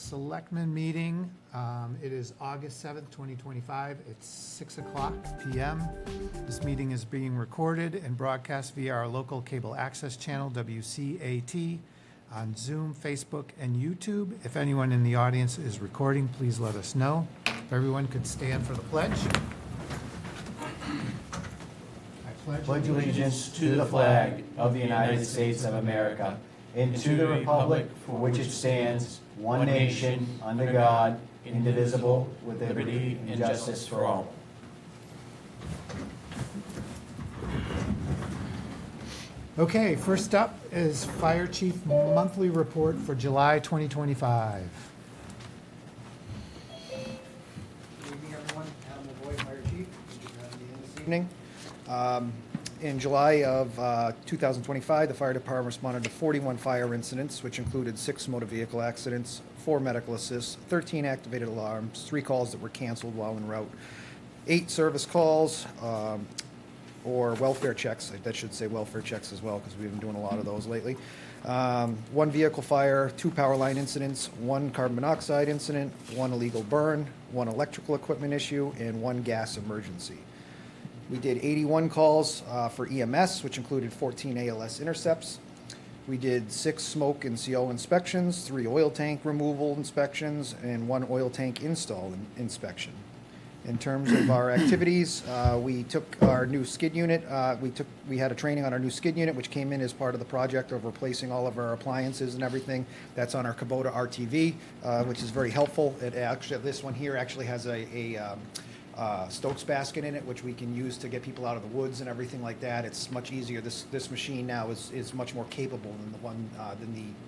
Selectmen meeting. It is August 7th, 2025. It's 6 o'clock p.m. This meeting is being recorded and broadcast via our local cable access channel, WCAT, on Zoom, Facebook, and YouTube. If anyone in the audience is recording, please let us know. If everyone could stand for the pledge. I Pledge allegiance to the flag of the United States of America and to the republic for which it stands, one nation, under God, indivisible, with liberty and justice for all. Okay, first up is Fire Chief Monthly Report for July 2025. Good evening, everyone. Adam LaVoy, Fire Chief. Thank you for having me in this evening. In July of 2025, the fire department responded to 41 fire incidents, which included 6 motor vehicle accidents, 4 medical assists, 13 activated alarms, 3 calls that were canceled while en route, 8 service calls, or welfare checks. That should say welfare checks as well, because we've been doing a lot of those lately. 1 vehicle fire, 2 power line incidents, 1 carbon monoxide incident, 1 illegal burn, 1 electrical equipment issue, and 1 gas emergency. We did 81 calls for EMS, which included 14 ALS intercepts. We did 6 smoke and CO inspections, 3 oil tank removal inspections, and 1 oil tank install inspection. In terms of our activities, we took our new skid unit. We had a training on our new skid unit, which came in as part of the project of replacing all of our appliances and everything. That's on our Kubota RTV, which is very helpful. This one here actually has a Stokes basket in it, which we can use to get people out of the woods and everything like that. It's much easier. This machine now is much more capable than the one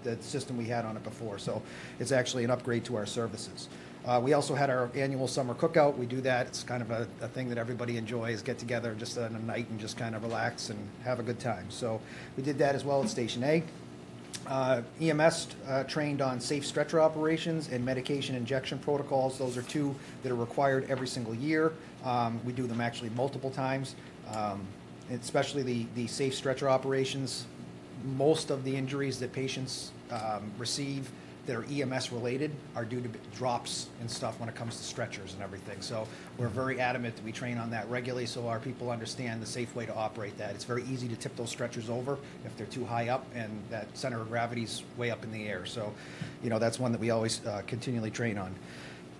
the system we had on it before. So it's actually an upgrade to our services. We also had our annual summer cookout. We do that. It's kind of a thing that everybody enjoys, get together just on a night and just kind of relax and have a good time. So we did that as well at Station A. EMS trained on safe stretcher operations and medication injection protocols. Those are 2 that are required every single year. We do them actually multiple times, especially the safe stretcher operations. Most of the injuries that patients receive that are EMS related are due to drops and stuff when it comes to stretchers and everything. So we're very adamant that we train on that regularly so our people understand the safe way to operate that. It's very easy to tip those stretchers over if they're too high up and that center of gravity's way up in the air. So, that's one that we always continually train on.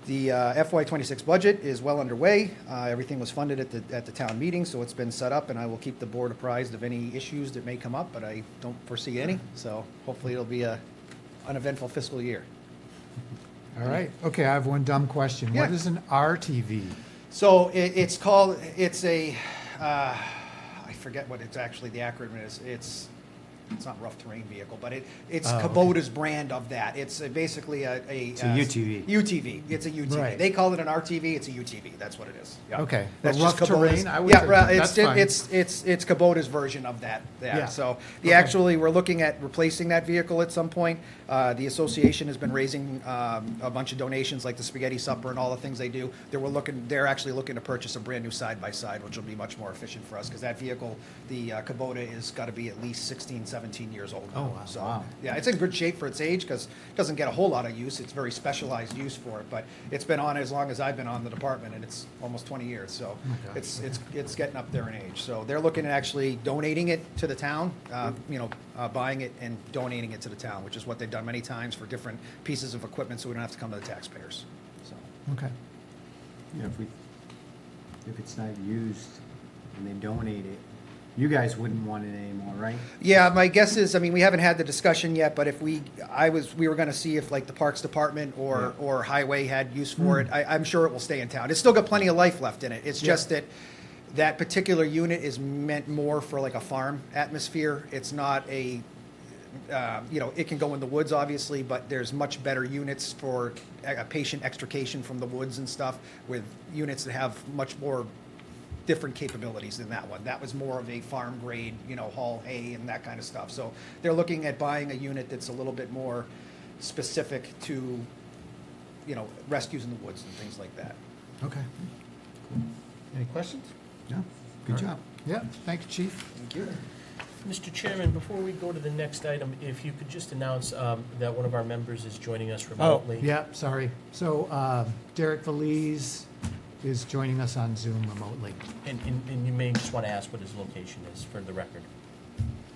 The FY26 budget is well underway. Everything was funded at the town meeting, so it's been set up, and I will keep the board apprised of any issues that may come up, but I don't foresee any. So hopefully it'll be an uneventful fiscal year. All right. Okay, I have one dumb question. Yeah. What is an RTV? So it's I forget what it's actually the acronym is. It's not rough terrain vehicle, but it's Kubota's brand of that. It's basically It's a UTV. UTV. It's a UTV. Right. They call it an RTV. It's a UTV. That's what it is. Yeah. Okay. That's But just rough Kubota's. terrain, I would Yeah, say right. that's fine. It's Kubota's version of that. Yeah. So Okay. we're looking at replacing that vehicle at some point. The association has been raising a bunch of donations, like the spaghetti supper and all the things they do. They're actually looking to purchase a brand new side by side, which will be much more efficient for us because that vehicle, the Kubota, is got to be at least 16, 17 years old. Oh, wow. So, Wow. yeah, it's in good shape for its age because it doesn't get a whole lot of use. It's very specialized use for it, but it's been on as long as I've been on the department, and it's almost 20 years. So Okay. it's getting up there in age. So they're looking at actually donating it to the town, buying it and donating it to the town, which is what they've done many times for different pieces of equipment, so we don't have to come to the taxpayers. So Okay. If it's not used and they donate it, you guys wouldn't want it anymore, right? yeah, my guess is, we haven't had the discussion yet, but if we were going to see if like the Parks Department or Highway had use for it. I'm sure it will stay in town. It's still got plenty of life left in it. It's just that particular unit is meant more for like a farm atmosphere. It's not it can go in the woods, obviously, but there's much better units for a patient extrication from the woods and stuff with units that have much more different capabilities than that one. That was more of a farm grade, haul hay and that kind of stuff. So they're looking at buying a unit that's a little bit more specific to, rescues in the woods and things like that. Okay. Any questions? No. Good All right. job. Yeah, thank you, Chief. Thank you. Mr. Chairman, before we go to the next item, if you could just announce that one of our members is joining us Oh, remotely. yeah, sorry. So Derek Valise is joining us on Zoom remotely. And you may just want to ask what his location is for the record.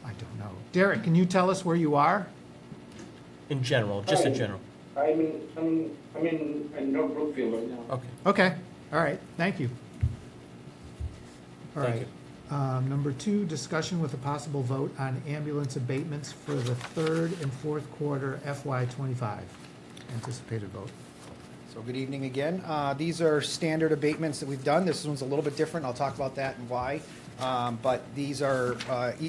I don't know. Derek, can you tell us where you are? In general, just in Hi. general. I'm in North Brookfield right now. Okay. Okay, all right, thank you. All Thank right. Number 2, discussion with a possible vote on ambulance abatements for the third and fourth quarter FY '25. Anticipated vote. So good evening again. These are standard abatements that we've done. This one's a little bit different. I'll talk about that and why. But these are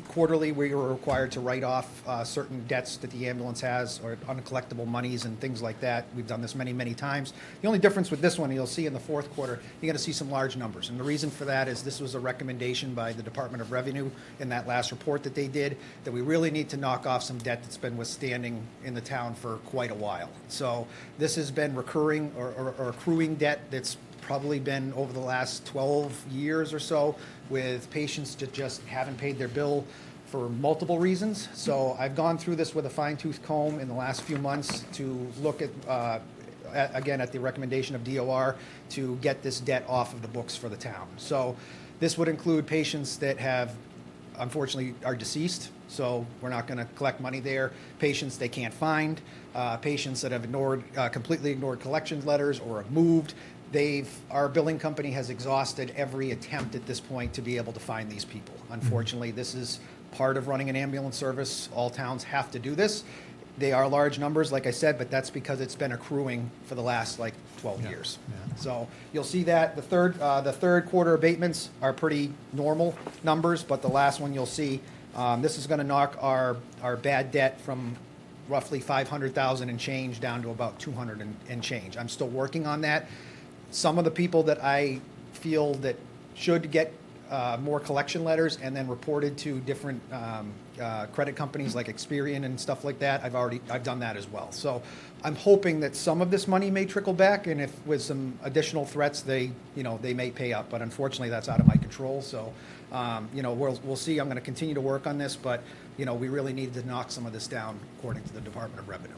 quarterly. We are required to write off certain debts that the ambulance has or uncollectible monies and things like that. We've done this many, many times. The only difference with this one, you'll see in the fourth quarter, you're going to see some large numbers. And the reason for that is this was a recommendation by the Department of Revenue in that last report that they did, that we really need to knock off some debt that's been withstanding in the town for quite a while. So this has been recurring or accruing debt that's probably been over the last 12 years or so, with patients that just haven't paid their bill for multiple reasons. So I've gone through this with a fine-tooth comb in the last few months to look again, at the recommendation of DOR to get this debt off of the books for the town. So this would include patients that have, unfortunately, are deceased, so we're not going to collect money there. Patients they can't find, patients that have completely ignored collection letters or have moved. Our billing company has exhausted every attempt at this point to be able to find these people. Unfortunately, this is part of running an ambulance service. All towns have to do this. They are large numbers, like I said, but that's because it's been accruing for the last 12 years. Yeah. So you'll see that the third quarter abatements are pretty normal numbers, but the last one you'll see, this is going to knock our bad debt from roughly 500,000 and change down to about 200 and change. I'm still working on that. Some of the people that I feel that should get more collection letters and then reported to different credit companies like Experian and stuff like that, I've done that as well. So I'm hoping that some of this money may trickle back, and if with some additional threats, they may pay up. But unfortunately, that's out of my control. So we'll see. I'm going to continue to work on this, but we really need to knock some of this down according to the Department of Revenue.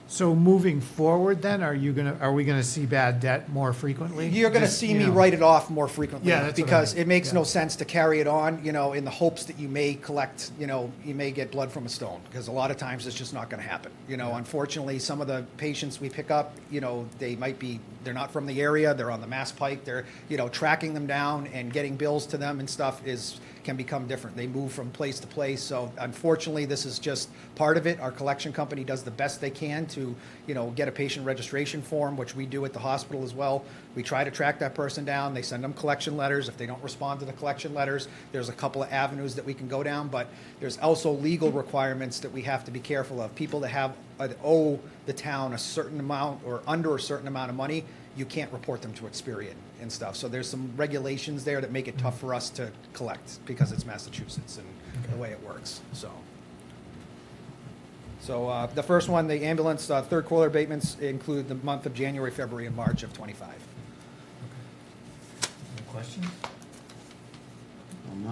So moving forward then, are we gonna see bad debt more frequently? You're going to Just, see you me know. write it off more frequently. Yeah, that's what I because mean. it makes no Yeah. sense to carry it on, in the hopes that you may collect, you may get blood from a stone, because a lot of times it's just not going to happen. Unfortunately, some of the patients we pick up, they're not from the area, they're on the Mass Pike, they're, tracking them down and getting bills to them and stuff can become different. They move from place to place. So unfortunately, this is just part of it. Our collection company does the best they can to, get a patient registration form, which we do at the hospital as well. We try to track that person down. They send them collection letters. If they don't respond to the collection letters, there's a couple of avenues that we can go down, but there's also legal requirements that we have to be careful of. People that owe the town a certain amount or under a certain amount of money, you can't report them to Experian and stuff. So there's some regulations there that make it tough for us to collect because it's Massachusetts and the way it works. So the first one, the ambulance third quarter abatements include the month of January, February, and March of '25. Any questions? I'm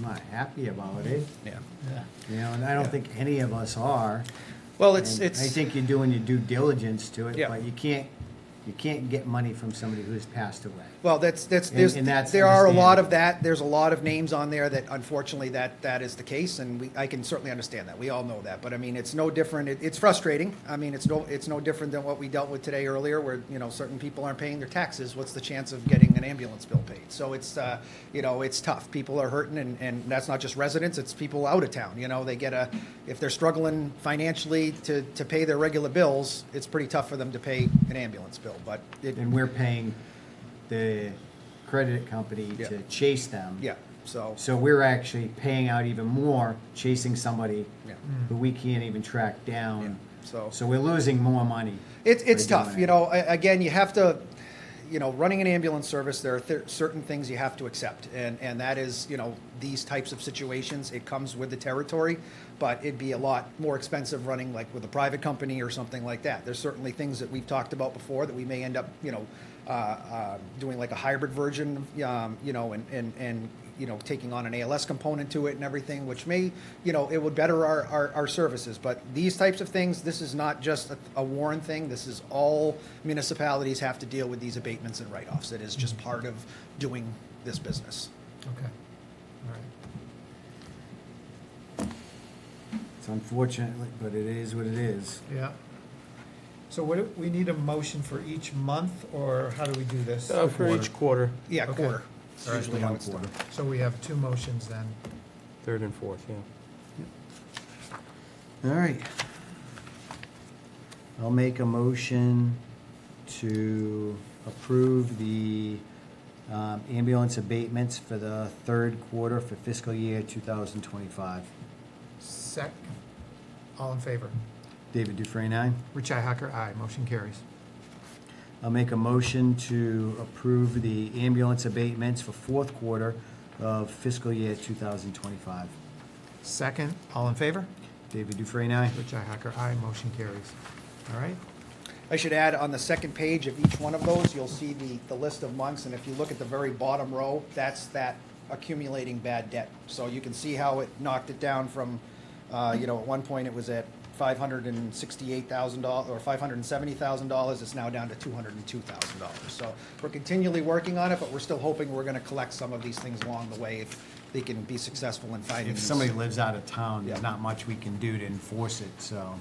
not happy about it, Yeah. and I don't think any of us are. Well, And I think you're doing your due diligence to it, Yeah. but you can't get money from somebody who's passed away. Well, there that's are a lot of understandable. that. There's a lot of names on there that unfortunately that is the case, and I can certainly understand that. We all know that, but I mean, it's no different. It's frustrating. I mean, it's no different than what we dealt with today earlier, where certain people aren't paying their taxes. What's the chance of getting an ambulance bill paid? So it's it's tough. People are hurting, and that's not just residents. It's people out of town. They if they're struggling financially to pay their regular bills, it's pretty tough for them to pay an ambulance bill. But And we're paying the credit company Yeah. to chase them. yeah, so So we're actually paying out even more, chasing somebody yeah. who we can't even track down. So So we're losing more money. it's by tough. doing it. Again, you have to, running an ambulance service, there are certain things you have to accept, and that is, these types of situations. It comes with the territory, but it'd be a lot more expensive running like with a private company or something like that. There's certainly things that we've talked about before that we may end up, doing like a hybrid version, and taking on an ALS component to it and everything, which may, it would better our services. But these types of things, this is not just a Warren thing. This is all municipalities have to deal with these abatements and write-offs. It is just part of doing this business. Okay, all right. It's unfortunate, but it is what it is. Yeah. So we need a motion for each month, or how do we do this? For each quarter, Yeah, Okay. quarter. It's All right, usually how it's done. So we have two motions then. third and fourth, yeah. All right. I'll make a motion to approve the ambulance abatements for the third quarter for fiscal year 2025. Second, all in favor? David Dufresne, aye. Richi Hacker, aye. Motion carries. I'll make a motion to approve the ambulance abatements for fourth quarter of fiscal year 2025. Second, all in favor? David Dufresne, aye. Richi Hacker, aye. Motion carries. All right? I should add, on the second page of each one of those, you'll see the list of months, and if you look at the very bottom row, that's that accumulating bad debt. So you can see how it knocked it down from, at one point it was at $568,000 or $570,000. It's now down to $202,000. So we're continually working on it, but we're still hoping we're going to collect some of these things along the way if they can be successful in finding If these. somebody lives out of town, there's Yeah. not much we can do to enforce it, so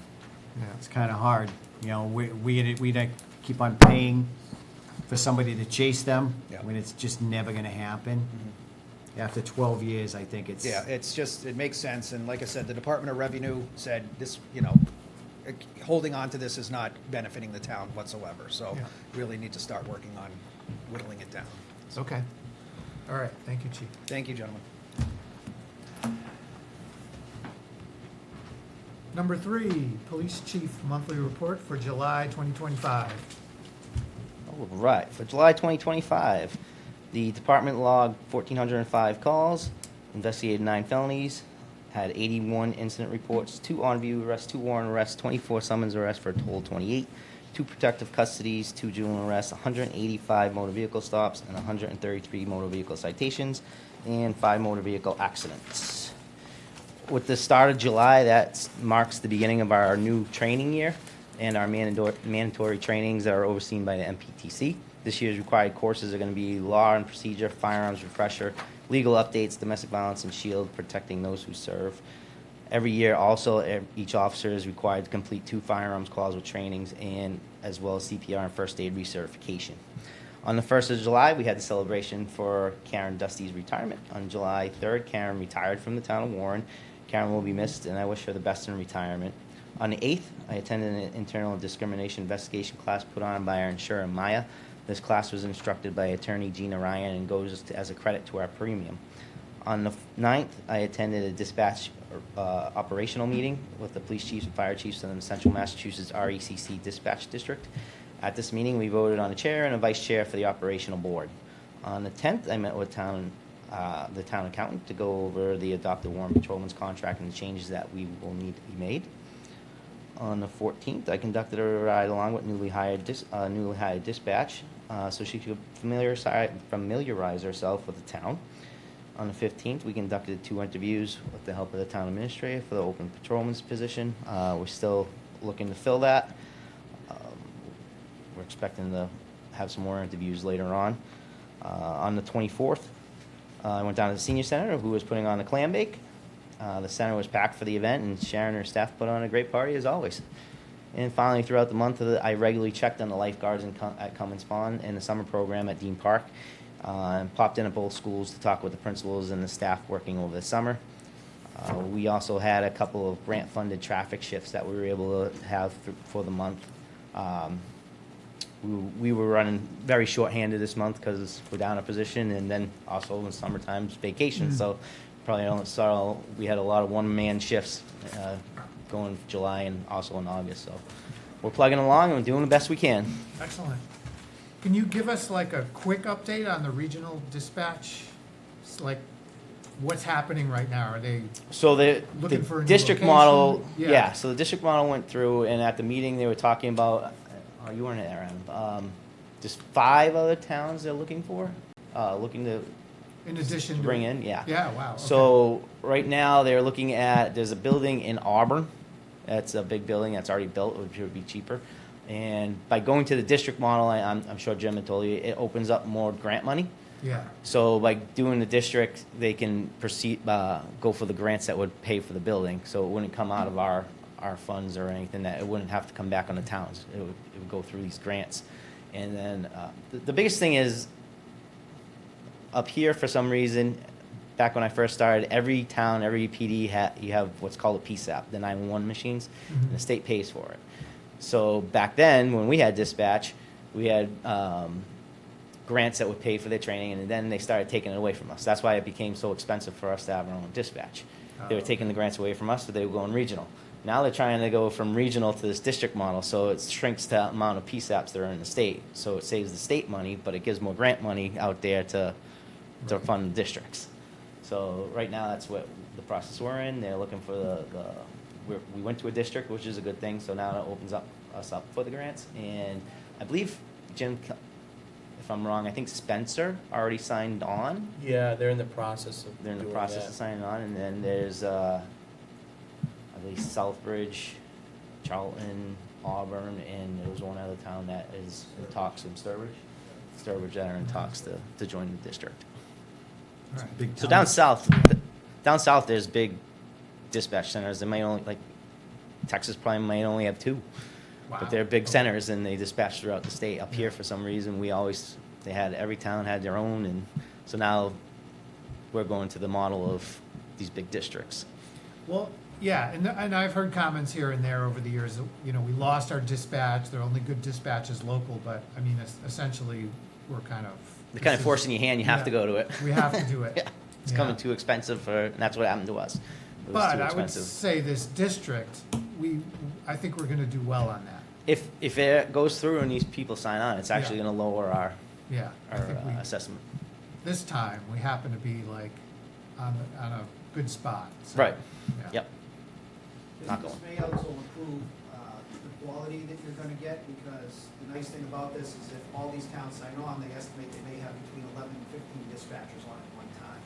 Yeah. it's kind of hard. We don't keep on paying for somebody to chase them Yeah. when it's just never going to happen. After 12 years, I think it's. Yeah, it's just, it makes sense, and like I said, the Department of Revenue said this, holding on to this is not benefiting the town whatsoever, so Yeah. really need to start working on whittling it down. Okay. All right, thank you, Chief. Thank you, gentlemen. Number 3, Police Chief Monthly Report for July 2025. All right, for July 2025, the department logged 1,405 calls, investigated 9 felonies, had 81 incident reports, 2 on-view arrests, 2 warrant arrests, 24 summons arrests for a total of 28, 2 protective custodies, 2 juvenile arrests, 185 motor vehicle stops, and 133 motor vehicle citations, and 5 motor vehicle accidents. With the start of July, that marks the beginning of our new training year and our mandatory trainings that are overseen by the MPTC. This year's required courses are going to be law and procedure, firearms refresher, legal updates, domestic violence, and shield, protecting those who serve. Every year, also, each officer is required to complete 2 firearms calls with trainings, and as well as CPR and first aid recertification. On the 1st of July, we had the celebration for Karen Dusty's retirement. On July 3rd, Karen retired from the town of Warren. Karen will be missed, and I wish her the best in retirement. On the 8th, I attended an internal discrimination investigation class put on by our insurer, Maya. This class was instructed by attorney Gina Ryan and goes as a credit to our premium. On the 9th, I attended a dispatch operational meeting with the police chiefs and fire chiefs in the Central Massachusetts RECC Dispatch District. At this meeting, we voted on a chair and a vice chair for the operational board. On the 10th, I met with the town accountant to go over the adopted Warren Patrolman's contract and the changes that we will need to be made. On the 14th, I conducted a ride along with newly hired dispatch so she could familiarize herself with the town. On the 15th, we conducted 2 interviews with the help of the town administrator for the open patrolman's position. We're still looking to fill that. We're expecting to have some more interviews later on. On the 24th, I went down to the senior center, who was putting on a clam bake. The center was packed for the event, and Sharon and her staff put on a great party as always. And finally, throughout the month, I regularly checked on the lifeguards at Cummins Pond and the summer program at Dean Park, and popped in at both schools to talk with the principals and the staff working over the summer. We also had a couple of grant-funded traffic shifts that we were able to have for the month. We were running very short-handed this month because we're down a position, and then also in summertime vacation. So probably saw we had a lot of one-man shifts going July and also in August. So we're plugging along and we're doing the best we can. Excellent. Can you give us like a quick update on the regional dispatch? It's like, what's happening right now? Are they So the looking for a new district location? model, Yeah. yeah. So the district model went through, and at the meeting they were talking about. Oh, you weren't there, Adam. Just 5 other towns they're looking for, looking to In addition to to. bring in, yeah. Yeah, wow. Okay. So right now they're looking at, there's a building in Auburn. That's a big building that's already built, which would be cheaper. And by going to the district model, I'm sure Jim had told you, it opens up more grant money. Yeah, So by doing the district, they can proceed, go for the grants that would pay for the building. So it wouldn't come out of our funds or anything, that it wouldn't have to come back on the towns. It would go through these grants. And then the biggest thing is, up here for some reason, back when I first started, every town, every PD, you have what's called a PSAP, the 911 machines, and the state pays for it. So back then, when we had dispatch, we had grants that would pay for their training, and then they started taking it away from us. That's why it became so expensive for us to have our own dispatch. They were taking the grants away from us, so they were going regional. Now they're trying to go from regional to this district model, so it shrinks the amount of PSAPs that are in the state. So it saves the state money, but it gives more grant money out there to fund districts. So right now, that's what the process we're in. They're looking for we went to a district, which is a good thing, so now it opens us up for the grants. And I believe, Jim, if I'm wrong, I think Spencer already signed on. Yeah, they're in the process of They're in the doing process that. of signing on, and then there's, I believe, Southbridge, Charlton, Auburn, and there was one other town that is in talks in Sturbridge that are in talks to join the district. all right. So down south, there's big dispatch centers. They might only, like, Texas probably might only have 2. Wow. But they're big centers, and they dispatch throughout the state. Up here, for some reason, every town had their own, and so now we're going to the model of these big districts. Well, yeah, and I've heard comments here and there over the years, you know, we lost our dispatch, there are only good dispatches local, but, I mean, essentially, we're kind of. They're kind of forcing your hand. You have to go to it. We have to do it. Yeah, it's Yeah. coming too expensive and that's what happened to us. It was But too I would expensive. say this district, I think we're gonna do well on that. If it goes through and these people sign on, it's actually Yeah. going to lower our Yeah, I think assessment. this time, we happen to be like on a good spot. so, Right. yeah. Yep. Not Business going. mayouts will improve the quality that you're gonna get, because the nice thing about this is if all these towns sign on, they estimate they may have between 11 and 15 dispatchers on at one time.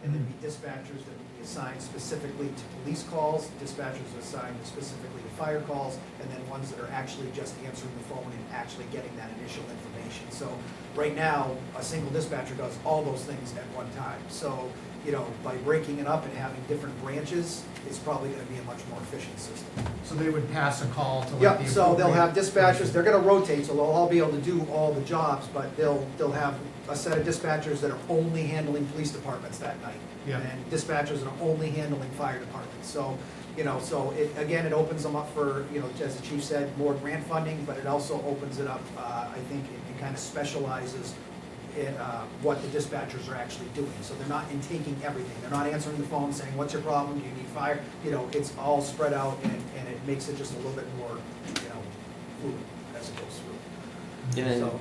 And there'd be dispatchers that would be assigned specifically to police calls, dispatchers assigned specifically to fire calls, and then ones that are actually just answering the phone and actually getting that initial information. So right now, a single dispatcher does all those things at one time. So, you know, by breaking it up and having different branches, it's probably gonna be a much more efficient system. So they would pass a call to like Yep, the so they'll have appropriate dispatchers, person. they're gonna rotate, so they'll all be able to do all the jobs, but they'll have a set of dispatchers that are only handling police departments that night. Yeah. And dispatchers that are only handling fire departments. So, you know, so it opens them up for, you know, as the chief said, more grant funding, but it also opens it up, I think it kind of specializes in what the dispatchers are actually doing. So they're not intaking everything. They're not answering the phone saying, what's your problem? Do you need fire? You know, it's all spread out and it makes it just a little bit more, you know, fluid as it goes through. And then So,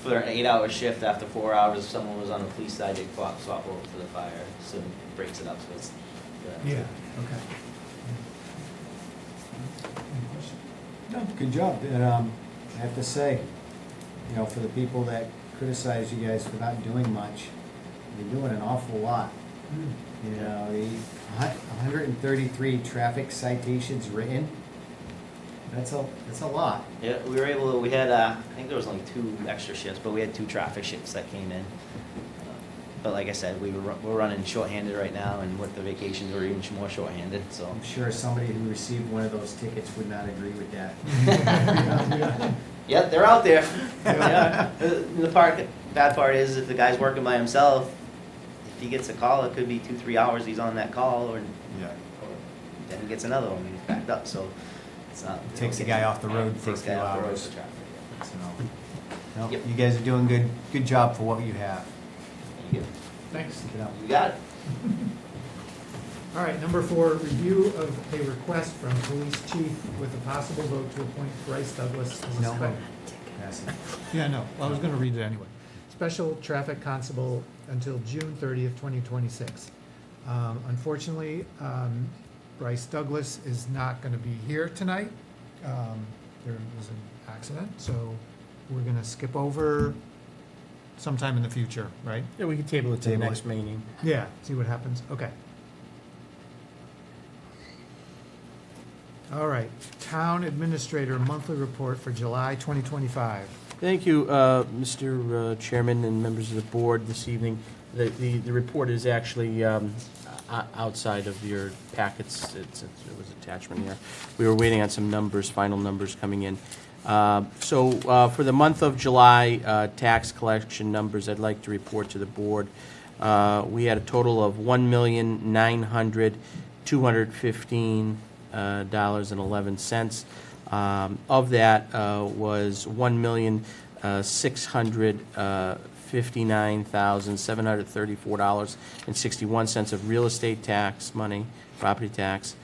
for an 8-hour shift, after 4 hours, if someone was on the police side, they'd swap over to the fire, so it breaks it up, so it's. Yeah, okay. Any question? No, good job. And, I have to say, you know, for the people that criticize you guys for not doing much, you're doing an awful lot. You know, the 133 traffic citations written, that's a lot. Yeah, we were able to, we had, I think there was only 2 extra shifts, but we had 2 traffic shifts that came in. But like I said, we're running shorthanded right now, and with the vacations, we're even more shorthanded, so. I'm sure somebody who received one of those tickets would not agree with that. Yep, they're out there. Yeah. Bad part is if the guy's working by himself, if he gets a call, it could be 2-3 hours he's on that call, or then he gets another one, he's backed up, so it's not. Takes the guy off the road for a Takes the few guy off the road hours. for traffic, yeah. So, no, Yep. you guys are doing good job for what you have. Thank you. Thanks. Keep it up. You got it. All right, number 4, review of a request from police chief with a possible vote to appoint Bryce Douglas as a No. spec. Pass it. Yeah, no, I was gonna read it anyway. Special traffic constable until June 30th, 2026. Unfortunately, Bryce Douglas is not gonna be here tonight. There was an accident, so we're gonna skip over sometime in the future, right? Yeah, we can table it to the Table it. next meeting. Yeah, see what happens. Okay. All right, Town Administrator Monthly Report for July 2025. Thank you, Mr. Chairman and members of the board this evening. The report is actually outside of your packets. It was attachment here. We were waiting on some numbers, final numbers coming in. So for the month of July, tax collection numbers I'd like to report to the board. We had a total of $1,900,215.11. Of that was $1,659,734.61 of real estate tax money, property tax.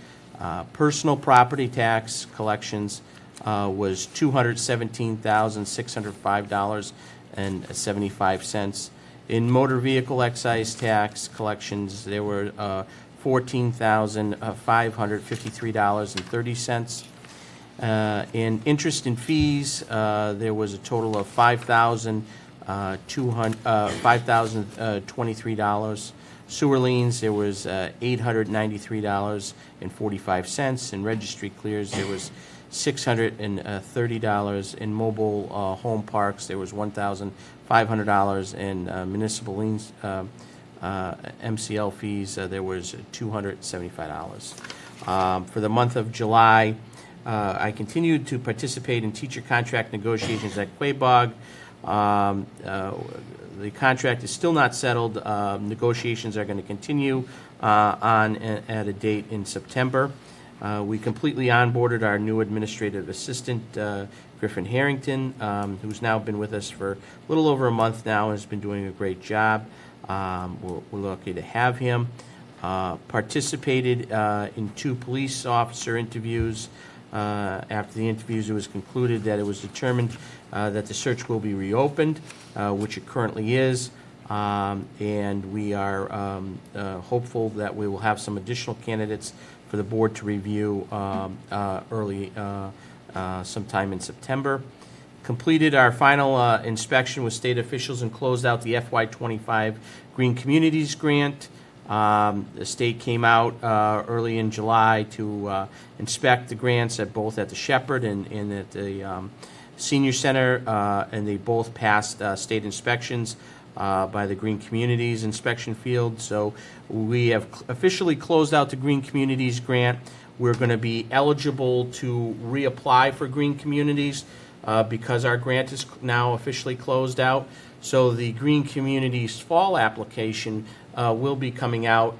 Personal property tax collections was $217,605.75. In motor vehicle excise tax collections, there were $14,553.30. In interest and fees, there was a total of $5,023. Sewer liens, there was $893.45. In registry clears, there was $630. In mobile home parks, there was $1,500. In municipal liens, MCL fees, there was $275. For the month of July, I continued to participate in teacher contract negotiations at Quabog. The contract is still not settled. Negotiations are going to continue at a date in September. We completely onboarded our new administrative assistant, Griffin Harrington, who's now been with us for a little over a month now and has been doing a great job. We're lucky to have him. Participated in 2 police officer interviews. After the interviews, it was concluded that it was determined that the search will be reopened, which it currently is, and we are hopeful that we will have some additional candidates for the board to review early sometime in September. Completed our final inspection with state officials and closed out the FY25 Green Communities Grant. The state came out early in July to inspect the grants at both at the Shepherd and at the Senior Center, and they both passed state inspections by the Green Communities Inspection Field. So we have officially closed out the Green Communities Grant. We're going to be eligible to reapply for Green Communities because our grant is now officially closed out. So the Green Communities Fall application will be coming out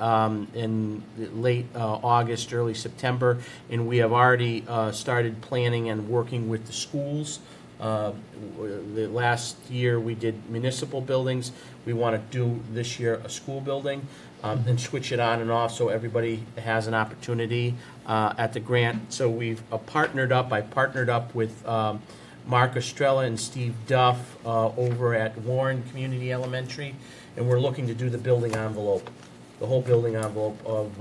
in late August, early September, and we have already started planning and working with the schools. The last year we did municipal buildings. We want to do this year a school building and switch it on and off so everybody has an opportunity at the grant. So we've partnered up. I partnered up with Mark Estrella and Steve Duff over at Warren Community Elementary, and we're looking to do the building envelope, the whole building envelope of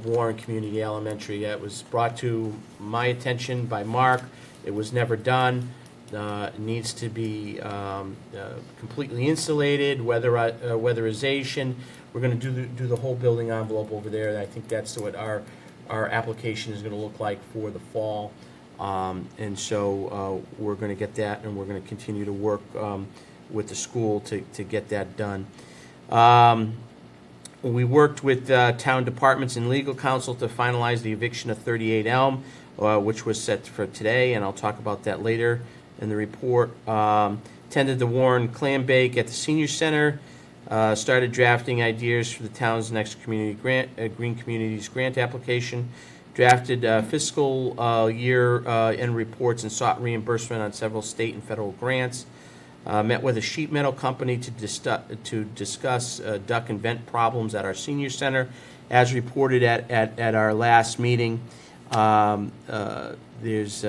Warren Community Elementary. That was brought to my attention by Mark. It was never done. It needs to be completely insulated, weatherization. We're going to do the whole building envelope over there. And I think that's what our application is going to look like for the fall. And so we're going to get that, and we're going to continue to work with the school to get that done. We worked with town departments and legal counsel to finalize the eviction of 38 Elm, which was set for today, and I'll talk about that later in the report. Attended the Warren Clam Bake at the Senior Center. Started drafting ideas for the town's next community grant, Green Communities Grant application. Drafted fiscal year end reports and sought reimbursement on several state and federal grants. Met with a sheet metal company to discuss duck and vent problems at our senior center. As reported at our last meeting, there's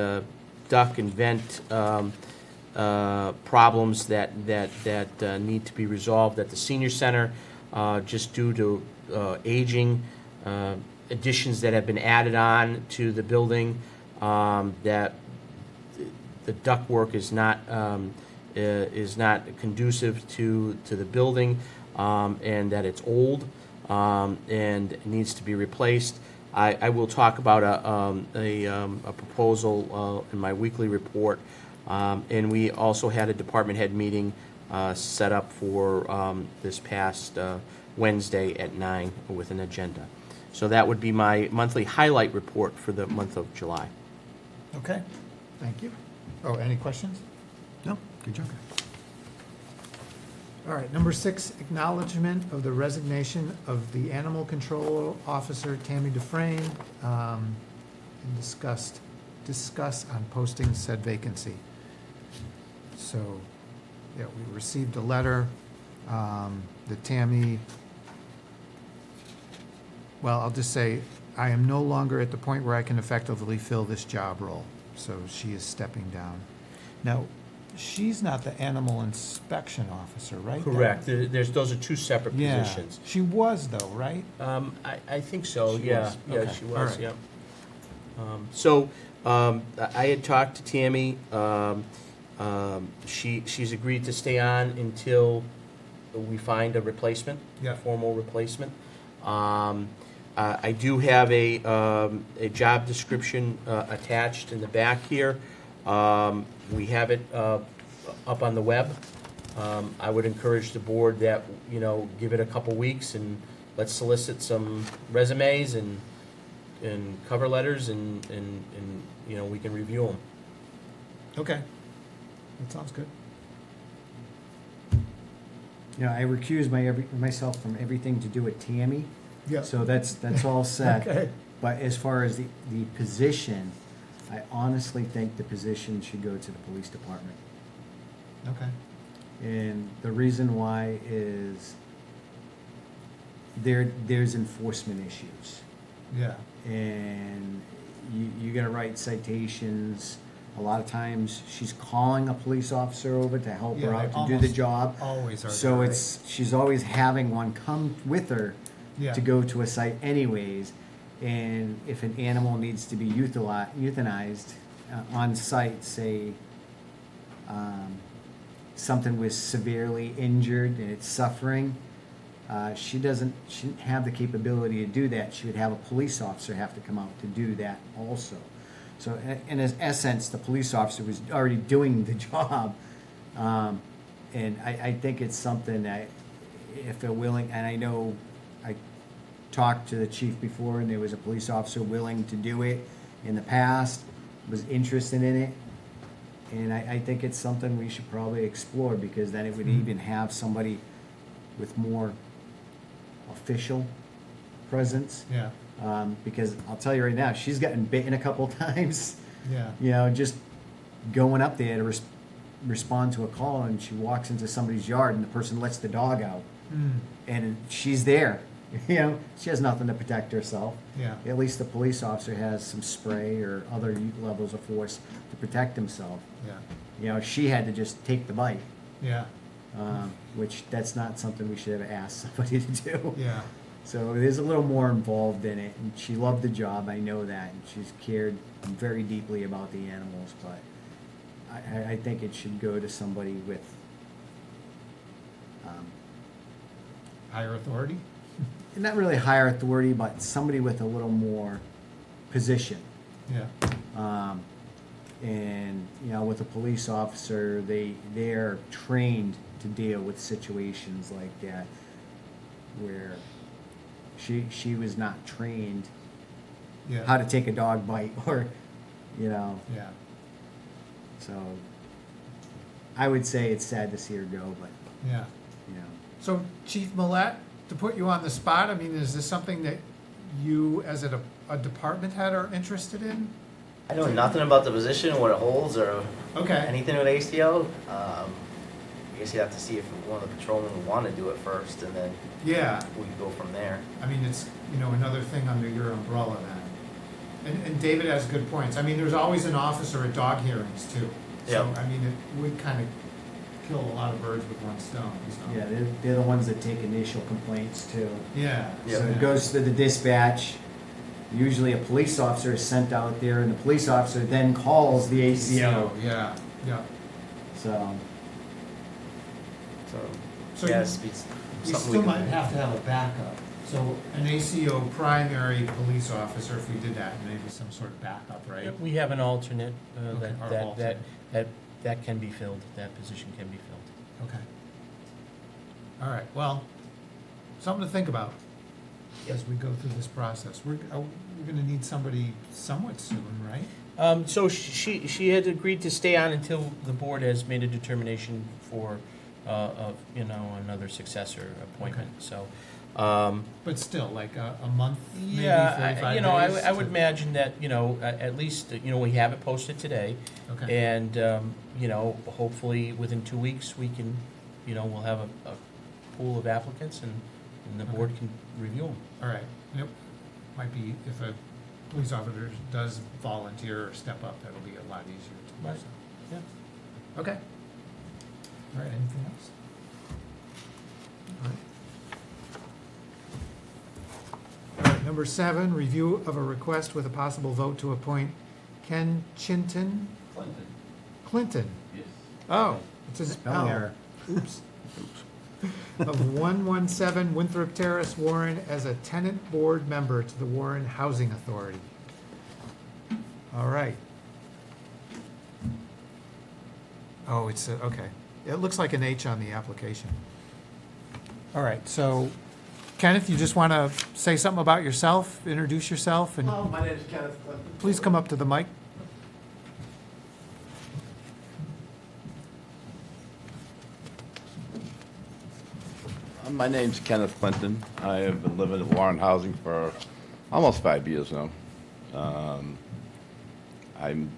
duck and vent problems that need to be resolved at the senior center just due to aging, additions that have been added on to the building, that the ductwork is not is not conducive to the building, and that it's old, and needs to be replaced. I will talk about a proposal in my weekly report, and we also had a department head meeting set up for this past Wednesday at 9 with an agenda. So that would be my monthly highlight report for the month of July. Okay, thank you. Oh, any questions? No? Good job. All right, number 6, acknowledgement of the resignation of the animal control officer, Tammy Dufresne, and discuss on posting said vacancy. So, yeah, we received a letter that Tammy, well, I'll just say, I am no longer at the point where I can effectively fill this job role, so she is stepping down. Now, she's not the animal inspection officer, right? Correct. Those are two separate Yeah, positions. she was though, right? I think so, She yeah. was. Yeah, Okay. she All was, right. yeah. So, I had talked to Tammy. She's agreed to stay on until we find a replacement. Yeah. A formal replacement. I do have a job description attached in the back here. We have it up on the web. I would encourage the board that, give it a couple weeks and let's solicit some resumes and cover letters and we can review them. Okay, that sounds good. I recuse myself from everything to do with Tammy. Yeah. So that's all set. Okay. But as far as the position, I honestly think the position should go to the police department. Okay. And the reason why is there's enforcement issues. Yeah. And you gotta write citations. A lot of times, she's calling a police officer over to help her Yeah, out they to do the almost job. Always are. So that, she's always having one come with her right? Yeah. to go to a site anyways. And if an animal needs to be euthanized on site, say something was severely injured and it's suffering, she didn't have the capability to do that. She would have a police officer have to come out to do that also. So in essence, the police officer was already doing the job. And I think it's something that if they're willing, and I know I talked to the chief before and there was a police officer willing to do it in the past, was interested in it. And I think it's something we should probably explore because then it would even have somebody with more official presence. Yeah. Because I'll tell you right now, she's gotten bitten a couple times. Yeah. Just going up there to respond to a call, and she walks into somebody's yard, and the person lets the dog out, and she's there. She has nothing to protect herself. Yeah. At least the police officer has some spray or other levels of force to protect himself. Yeah. She had to just take the bite, Yeah. which that's not something we should ever ask somebody to do. Yeah. So there's a little more involved in it, and she loved the job, I know that, and she's cared very deeply about the animals, but I think it should go to somebody with, Higher authority. not really higher authority, but somebody with a little more position. Yeah. And, with a police officer, they're trained to deal with situations like that, where she was not trained Yeah. how to take a dog bite or, Yeah. so I would say it's sad to see her go, but, Yeah. So Chief Millette, to put you on the spot, I mean, is this something that you, as a department head, are interested in? I know nothing about the position, what it holds, or Okay. anything with ACO. I guess you'd have to see if one of the patrolmen would want to do it first, and then Yeah. we could go from there. I mean, it's, another thing under your umbrella then. And David has good points. I mean, there's always an officer at dog hearings too. So, Yep. I mean, it would kind of kill a lot of birds with one stone, so. yeah, they're the ones that take initial complaints too. Yeah. Yeah. So it goes to the dispatch. Usually a police officer is sent out there, and the police officer then calls the ACO. Yeah, yeah. So, So yeah, you- it's We something still we might can. have to have a backup. So an ACO primary police officer, if we did that, maybe some sort of backup, right? We have an alternate Okay, or that alternate. that can be filled, that position can be filled. Okay. All right, well, something to think about as we go through this process. We're gonna need somebody somewhat soon, right? So she had agreed to stay on until the board has made a determination for, another successor appointment, so. But still, like a month, maybe Yeah, 45 days? I would to- imagine that, at least, we have it posted today. Okay, And, hopefully within 2 weeks, we can, we'll have a pool of applicants and the board can review them. all right. Yep. Might be, if a police officer does volunteer or step up, that'll be a lot easier to do. Right. so. Yeah. Okay. All right, anything else? All right. All right, number 7, review of a request with a possible vote to appoint Ken Clinton. Clinton. Yes. Oh, it's a Spelling error. Oops. Of 117 Winthrop Terrace, Warren, as a tenant board member to the Warren Housing Authority. All right. Oh, it's, okay. It looks like an H on the application. All right, so Kenneth, you just want to say something about yourself, introduce yourself, and Hello, my name is Kenneth Clinton. please come up to the mic. My name's Kenneth Clinton. I have been living in Warren Housing for almost 5 years now. I'm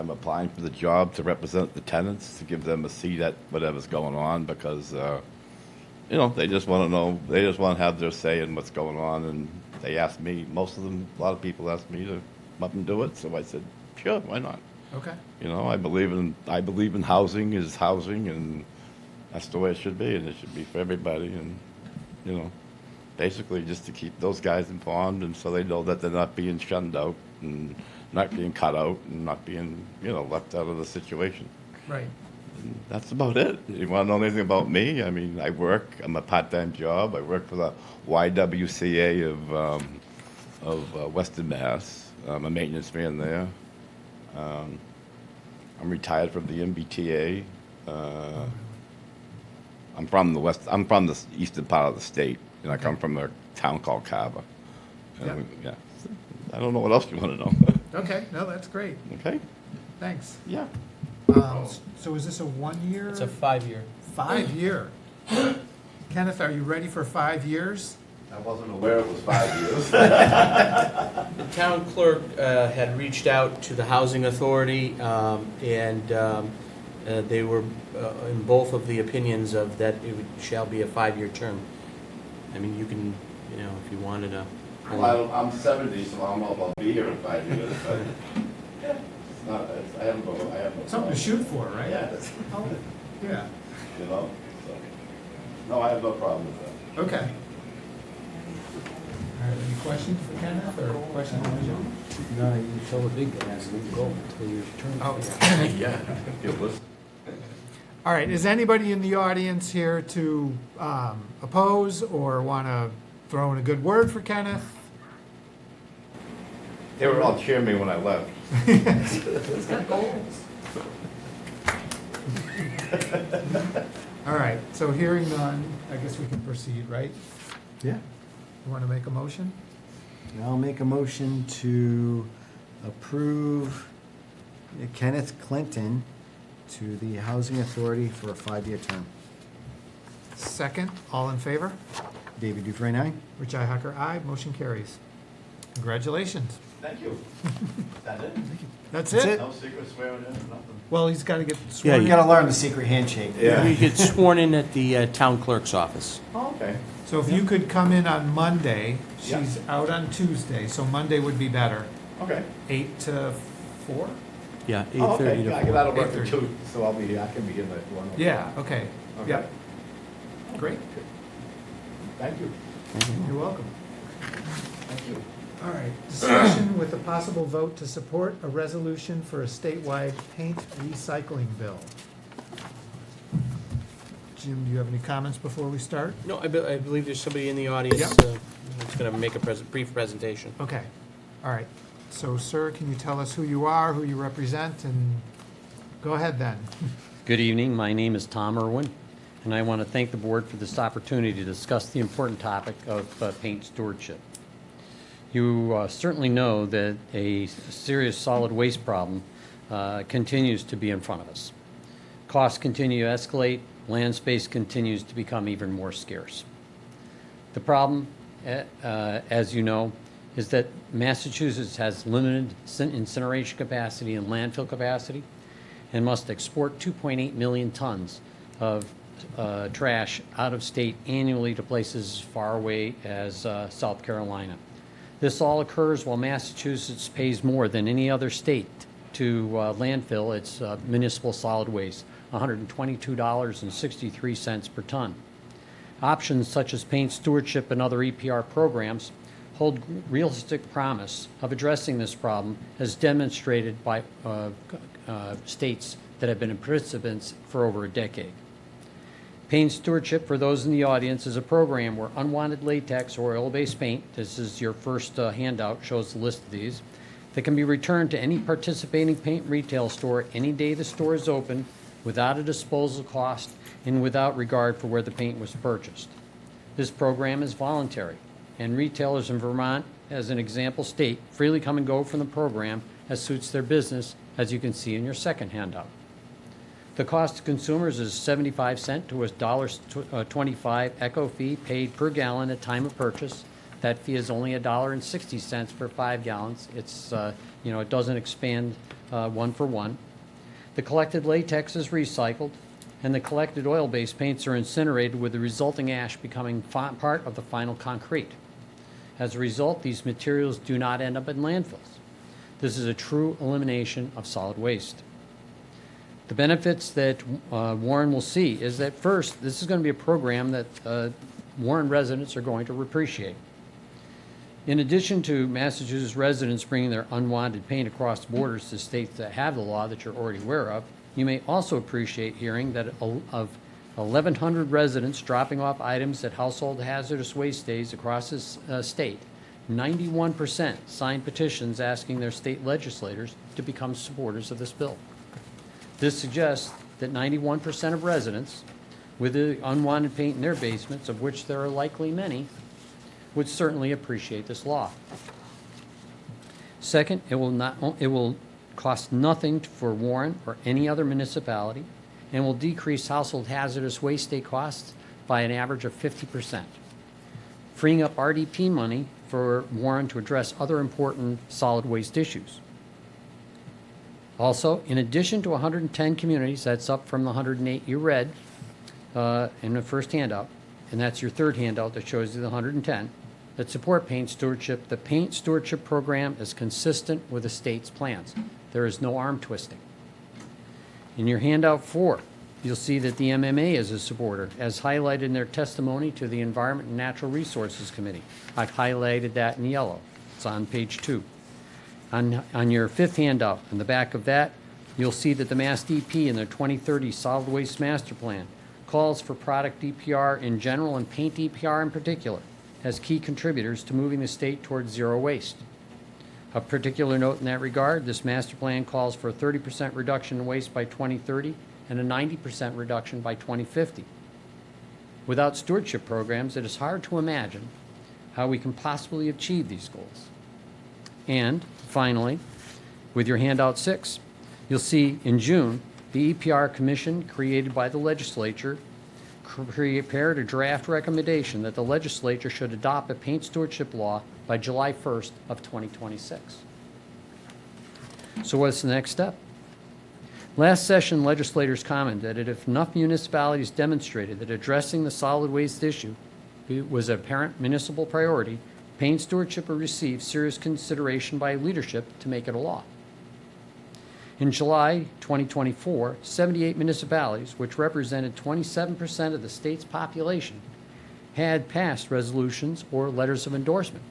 applying for the job to represent the tenants, to give them a seat at whatever's going on, because, they just want to know, they just want to have their say in what's going on, and they asked me, most of them, a lot of people asked me to come up and do it, so I said, sure, why not? Okay. I believe in housing is housing, and that's the way it should be, and it should be for everybody, and, basically just to keep those guys informed, and so they know that they're not being shunned out, and not being cut out, and not being, left out of the situation. Right. And that's about it. You want to know anything about me? I mean, I'm a part-time job. I work for the YWCA of Western Mass. I'm a maintenance man there. I'm retired from the MBTA. I'm from the eastern part of the state, and I come from a town called Carver. And yeah. I don't know what else you want to know. Okay, no, that's great. Okay? Thanks. Yeah. So is this a 1 year? It's a 5-year. 5 year. Kenneth, are you ready for 5 years? I wasn't aware it was 5 years. The town clerk had reached out to the housing authority, and they were in both of the opinions of that shall be a 5-year term. I mean, you can, if you wanted to. Well, I'm 70, so I'll be here in 5 years. But yeah, it's not. I have no. Something to problem. shoot for, right? Yeah, that's, Oh, yeah, So, no, I have no problem with that. okay. All right, any questions for Kenneth, or questions for Joe? No, you tell the big guys, let them go until your turn. Oh, yeah. Yeah. It was. All right, is anybody in the audience here to oppose or want to throw in a good word for Kenneth? They were all cheering me when I left. All right, so hearing none, I guess we can proceed, right? Yeah. You want to make a motion? I'll make a motion to approve Kenneth Clinton to the Housing Authority for a 5-year term. Second, all in favor? David Dufresne, aye? Richi Hacker, aye. Motion carries. Congratulations. Thank you. That's it? That's That's it? it. No secret swearing in, nothing. Well, he's got to get Yeah, sworn You in. gotta learn the secret handshake. You get sworn in at the town clerk's office. Oh, okay. So if you could come in on Monday, Yeah. she's out on Tuesday, so Monday would be better. Okay. 8 to 4? Yeah, Oh, 8:30 okay. to I get out of work 4:30. at 2, so I'll be here. I can be here by 1. Yeah, okay. Okay. Yep, great. Thank you. You're welcome. Thank you. All right, discussion with a possible vote to support a resolution for a statewide paint recycling bill. Jim, do you have any comments before we start? No, I believe there's somebody in the audience Yep. that's going to make a brief presentation. Okay, all right. So, sir, can you tell us who you are, who you represent, and go ahead then. Good evening. My name is Tom Irwin, and I want to thank the board for this opportunity to discuss the important topic of paint stewardship. You certainly know that a serious solid waste problem continues to be in front of us. Costs continue to escalate. Land space continues to become even more scarce. The problem, as you know, is that Massachusetts has limited incineration capacity and landfill capacity and must export 2.8 million tons of trash out of state annually to places as far away as South Carolina. This all occurs while Massachusetts pays more than any other state to landfill its municipal solid waste, $122.63 per ton. Options such as paint stewardship and other EPR programs hold realistic promise of addressing this problem, as demonstrated by states that have been participants for over a decade. Paint stewardship, for those in the audience, is a program where unwanted latex or oil-based paint, this is your first handout, shows the list of these, that can be returned to any participating paint retail store any day the store is open, without a disposal cost and without regard for where the paint was purchased. This program is voluntary, and retailers in Vermont, as an example state, freely come and go from the program as suits their business, as you can see in your second handout. The cost to consumers is 75 cents to $1.25 eco fee paid per gallon at time of purchase. That fee is only $1.60 for 5 gallons. It's, it doesn't expand one for one. The collected latex is recycled, and the collected oil-based paints are incinerated, with the resulting ash becoming part of the final concrete. As a result, these materials do not end up in landfills. This is a true elimination of solid waste. The benefits that Warren will see is that, first, this is going to be a program that Warren residents are going to appreciate. In addition to Massachusetts residents bringing their unwanted paint across borders to states that have the law that you're already aware of, you may also appreciate hearing that of 1,100 residents dropping off items at household hazardous waste days across this state, 91% signed petitions asking their state legislators to become supporters of this bill. This suggests that 91% of residents with the unwanted paint in their basements, of which there are likely many, would certainly appreciate this law. Second, it will cost nothing for Warren or any other municipality, and will decrease household hazardous waste day costs by an average of 50%, freeing up RDP money for Warren to address other important solid waste issues. Also, in addition to 110 communities, that's up from the 108 you read in the first handout, and that's your third handout that shows you the 110, that support paint stewardship, the paint stewardship program is consistent with the state's plans. There is no arm twisting. In your handout 4, you'll see that the MMA is a supporter, as highlighted in their testimony to the Environment and Natural Resources Committee. I've highlighted that in yellow. It's on page 2. On your fifth handout, on the back of that, you'll see that the Mass DP in their 2030 Solid Waste Master Plan calls for product DPR in general and paint DPR in particular as key contributors to moving the state towards zero waste. Of particular note in that regard, this master plan calls for a 30% reduction in waste by 2030 and a 90% reduction by 2050. Without stewardship programs, it is hard to imagine how we can possibly achieve these goals. And finally, with your handout 6, you'll see in June, the EPR Commission created by the legislature prepared a draft recommendation that the legislature should adopt a paint stewardship law by July 1st of 2026. So what's the next step? Last session, legislators commented that if enough municipalities demonstrated that addressing the solid waste issue was an apparent municipal priority, paint stewardship would receive serious consideration by leadership to make it a law. In July 2024, 78 municipalities, which represented 27% of the state's population, had passed resolutions or letters of endorsement.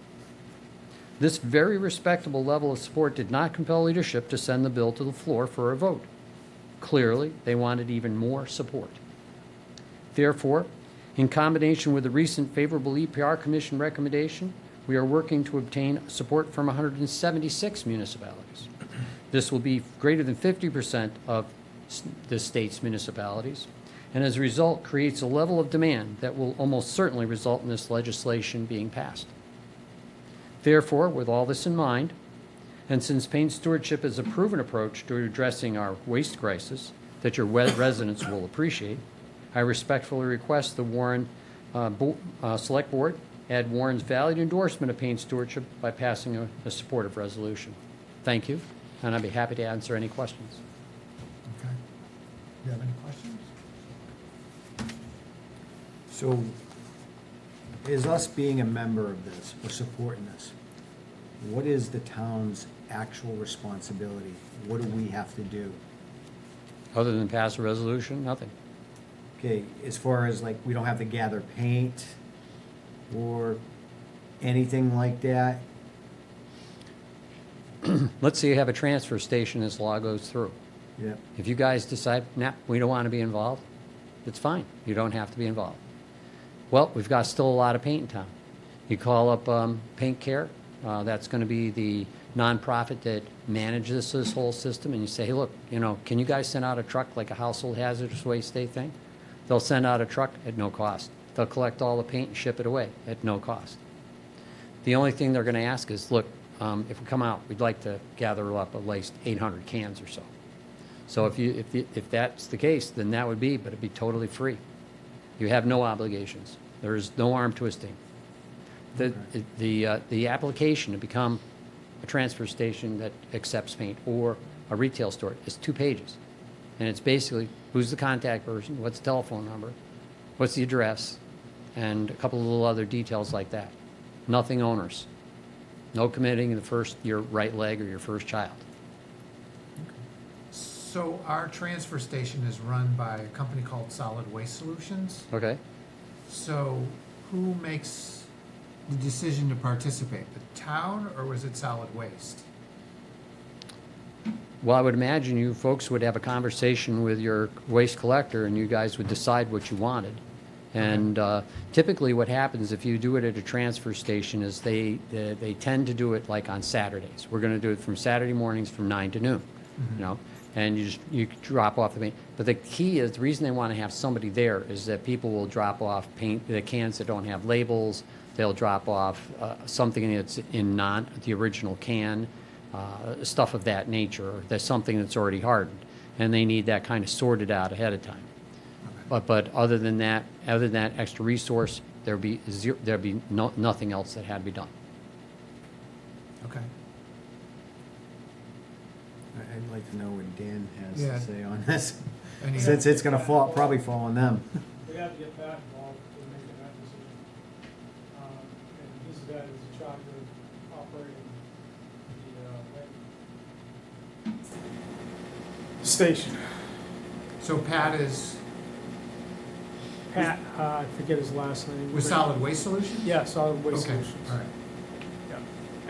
This very respectable level of support did not compel leadership to send the bill to the floor for a vote. Clearly, they wanted even more support. Therefore, in combination with the recent favorable EPR Commission recommendation, we are working to obtain support from 176 municipalities. This will be greater than 50% of the state's municipalities, and as a result, creates a level of demand that will almost certainly result in this legislation being passed. Therefore, with all this in mind, and since paint stewardship is a proven approach to addressing our waste crisis that your residents will appreciate, I respectfully request the Warren Select Board add Warren's valued endorsement of paint stewardship by passing a supportive resolution. Thank you, and I'd be happy to answer any questions. Okay. You have any questions? So, is us being a member of this, or supporting this, what is the town's actual responsibility? What do we have to do? Other than pass a resolution, nothing. Okay, as far as like, we don't have to gather paint or anything like that? Let's say you have a transfer station, this law goes through. Yeah, If you guys decide, nah, we don't want to be involved, it's fine. You don't have to be involved. Well, we've got still a lot of paint in town. You call up Paint Care, that's going to be the nonprofit that manages this whole system, and you say, hey, look, can you guys send out a truck like a household hazardous waste day thing? They'll send out a truck at no cost. They'll collect all the paint and ship it away at no cost. The only thing they're going to ask is, look, if we come out, we'd like to gather up at least 800 cans or so. So if that's the case, then that would be, but it'd be totally free. You have no obligations. There's no arm twisting. The application to become a transfer station that accepts paint or a retail store is 2 pages. And it's basically, who's the contact person, what's the telephone number, what's the address, and a couple of little other details like that. Nothing onerous. No committing your right leg or your first child. So our transfer station is run by a company called Solid Waste Solutions. Okay? So who makes the decision to participate? The town, or was it Solid Waste? Well, I would imagine you folks would have a conversation with your waste collector and you guys would decide what you wanted. And typically what happens if you do it at a transfer station is they tend to do it like on Saturdays. We're going to do it from Saturday mornings from 9 to noon, and you drop off the paint. But the key is, the reason they want to have somebody there is that people will drop off paint, the cans that don't have labels. They'll drop off something that's in the original can, stuff of that nature, or there's something that's already hardened. And they need that kind of sorted out ahead of time. But other than that extra resource, there'd be nothing else that had to be done. Okay. I'd like to know what Dan has Yeah. to say on this, Any- since it's gonna probably fall on them. We have to get back involved to make that decision. And he's the guy that's in charge of operating the station. So Pat is Pat, I forget his last name. with Solid Waste Solutions? Yeah, Solid Waste Okay, Solutions. all right. Yeah.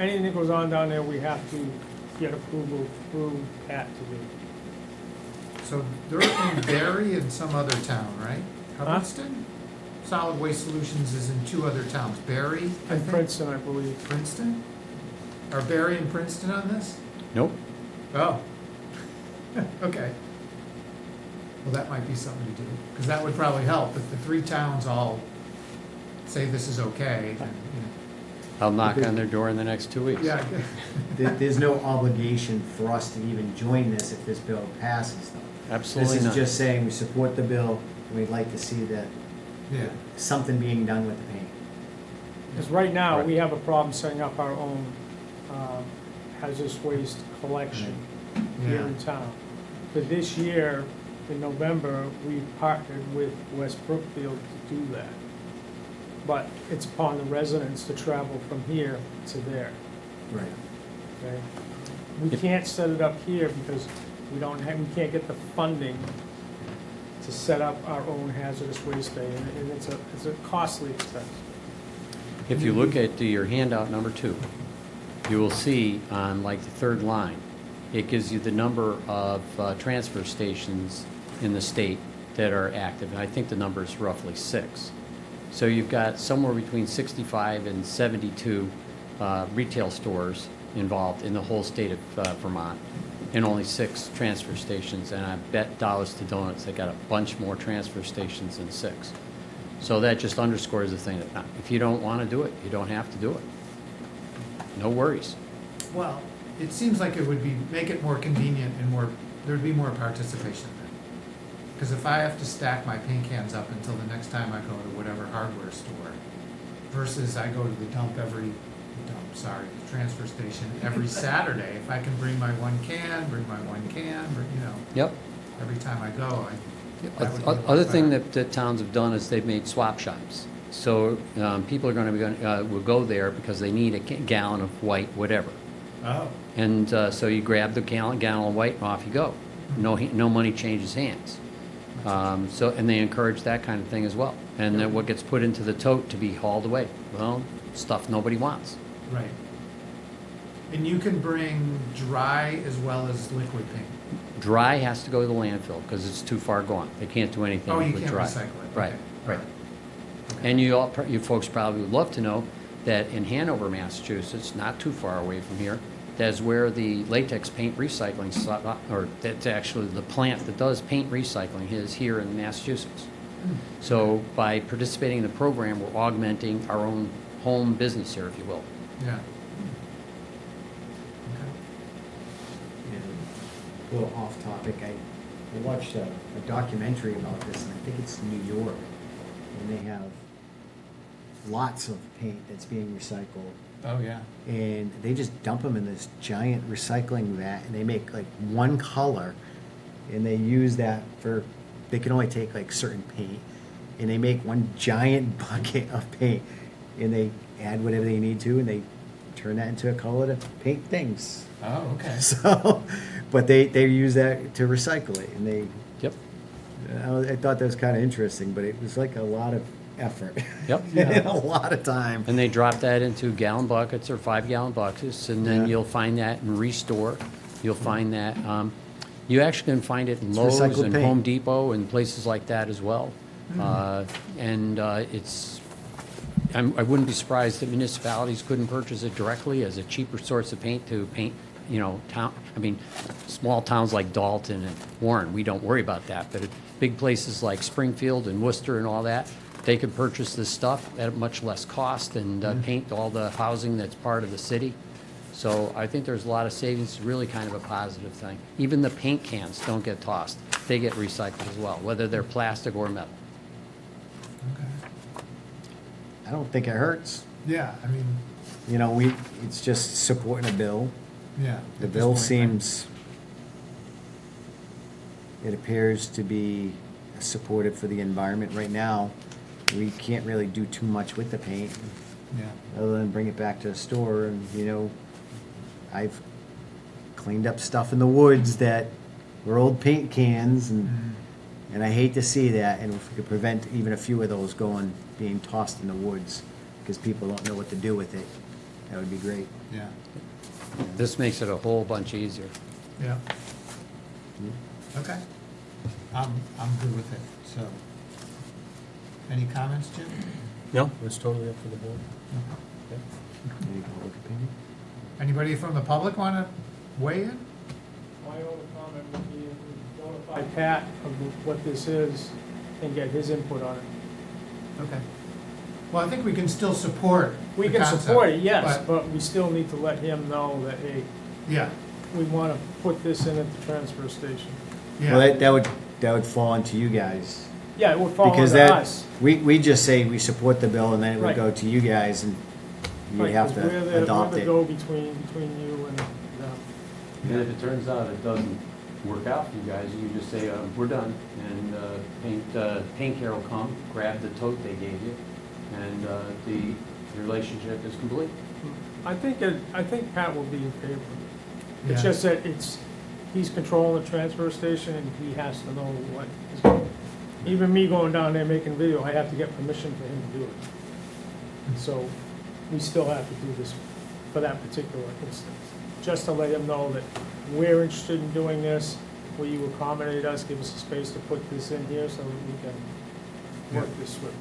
Anything that goes on down there, we have to get approval through Pat to do. So they're in Barry and some other town, right? Huh? Hubbardston? Solid Waste Solutions is in 2 other towns, Barry, I And think? Princeton, I believe. Princeton? Are Barry and Princeton on this? Nope. Oh. Okay. Well, that might be something to do, because that would probably help if the 3 towns all say this is okay, then, I'll knock on their door in the next 2 weeks. yeah. There's no obligation for us to even join this if this bill passes, though. Absolutely This not. is just saying we support the bill, and we'd like to see that Yeah. something being done with the paint. Because right now, Right. we have a problem setting up our own hazardous waste collection here Yeah. in town. For this year, in November, we partnered with West Brookfield to do that. But it's upon the residents to travel from here to there, Right. okay? We can't set it up here because we can't get the funding to set up our own hazardous waste day, and it's a costly expense. If you look at your handout number 2, you will see on like the 3rd line, it gives you the number of transfer stations in the state that are active, and I think the number is roughly 6. So you've got somewhere between 65 and 72 retail stores involved in the whole state of Vermont, and only 6 transfer stations. And I bet dollars to donuts, they got a bunch more transfer stations than 6. So that just underscores the thing that if you don't want to do it, you don't have to do it. No worries. Well, it seems like it would be, make it more convenient and more, there'd be more participation then. Because if I have to stack my paint cans up until the next time I go to whatever hardware store, versus I go to the transfer station every Saturday, if I can bring my one can, Yep. every time I go, that would be a lot Other thing better. that towns have done is they've made swap shops. So people are going to will go there because they need a gallon of white, whatever. Oh, And so you grab the gallon of white and off you go. No money changes hands. And they encourage that kind of thing as well. And then what gets put into the tote to be hauled away? Well, stuff nobody wants. right. And you can bring dry as well as liquid paint. Dry has to go to the landfill because it's too far gone. They can't do anything Oh, with you can't dry. recycle it. Right, Okay. right. And you folks probably would love to know that in Hanover, Massachusetts, not too far away from here, that's where the latex paint recycling, or that's actually the plant that does paint recycling is here in Massachusetts. So by participating in the program, we're augmenting our own home business here, if you will. Yeah. And a little off topic, I watched a documentary about this, and I think it's New York, and they have lots of paint that's being recycled, Oh, yeah. and they just dump them in this giant recycling vat, and they make like one color, and they use that for, they can only take like certain paint, and they make one giant bucket of paint, and they add whatever they need to, and they turn that into a color to paint things. Oh, okay. So, but they use that to recycle it, and they, Yep, I thought that was kind of interesting, but it was like a lot of effort. Yep. And a lot of time. and they drop that into gallon buckets or 5-gallon buckets, and then Yeah. you'll find that in Restore. You'll find that, you actually can find it in It's Lowe's recycled and paint. Home Depot and places like that as well. I wouldn't be surprised that municipalities couldn't purchase it directly as a cheaper source of paint to paint, small towns like Dalton and Warren, we don't worry about that, but at big places like Springfield and Worcester and all that, they could purchase this stuff at much less cost and paint all the housing that's part of the city. So I think there's a lot of savings, it's really kind of a positive thing. Even the paint cans don't get tossed, they get recycled as well, whether they're plastic or metal. Okay. I don't think it hurts. Yeah, I mean, You know, it's just supporting a bill. yeah. The at this bill point, right? seems, it appears to be supportive for the environment. Right now, we can't really do too much with the paint, Yeah. other than bring it back to the store. And, I've cleaned up stuff in the woods that were old paint cans, and I hate to see that. And if we could prevent even a few of those being tossed in the woods, because people don't know what to do with it, that would be great. Yeah. This makes it a whole bunch easier. Yeah. Okay. I'm good with it, so. Any comments, Jim? No? It's totally up to the board. Any public opinion? Anybody from the public want to weigh in? My only comment would be to notify Pat of what this is and get his input on it. Okay. Well, I think we can still support We the can concept, support it, yes, but we still need to let him know that, hey, Yeah, we want to put this in at the transfer station. Well, yeah. that would fall onto you guys. Yeah, it would fall Because under that, us. we just say we support the bill, and then it would Right. go to you guys, and you Right, have 'cause we're to the- adopt We're the it. go-between, between you and them. And if it turns out it doesn't work out for you guys, you can just say, we're done, and Paint Care will come, grab the tote they gave you, and the relationship is complete. I think Pat will be in favor of it. It's Yeah. just that he's controlling the transfer station, and he has to know what is going. Even me going down there making video, I have to get permission for him to do it. So we still have to do this for that particular instance, just to let him know that we're interested in doing this, will you accommodate us, give us a space to put this in here so that we can work this through?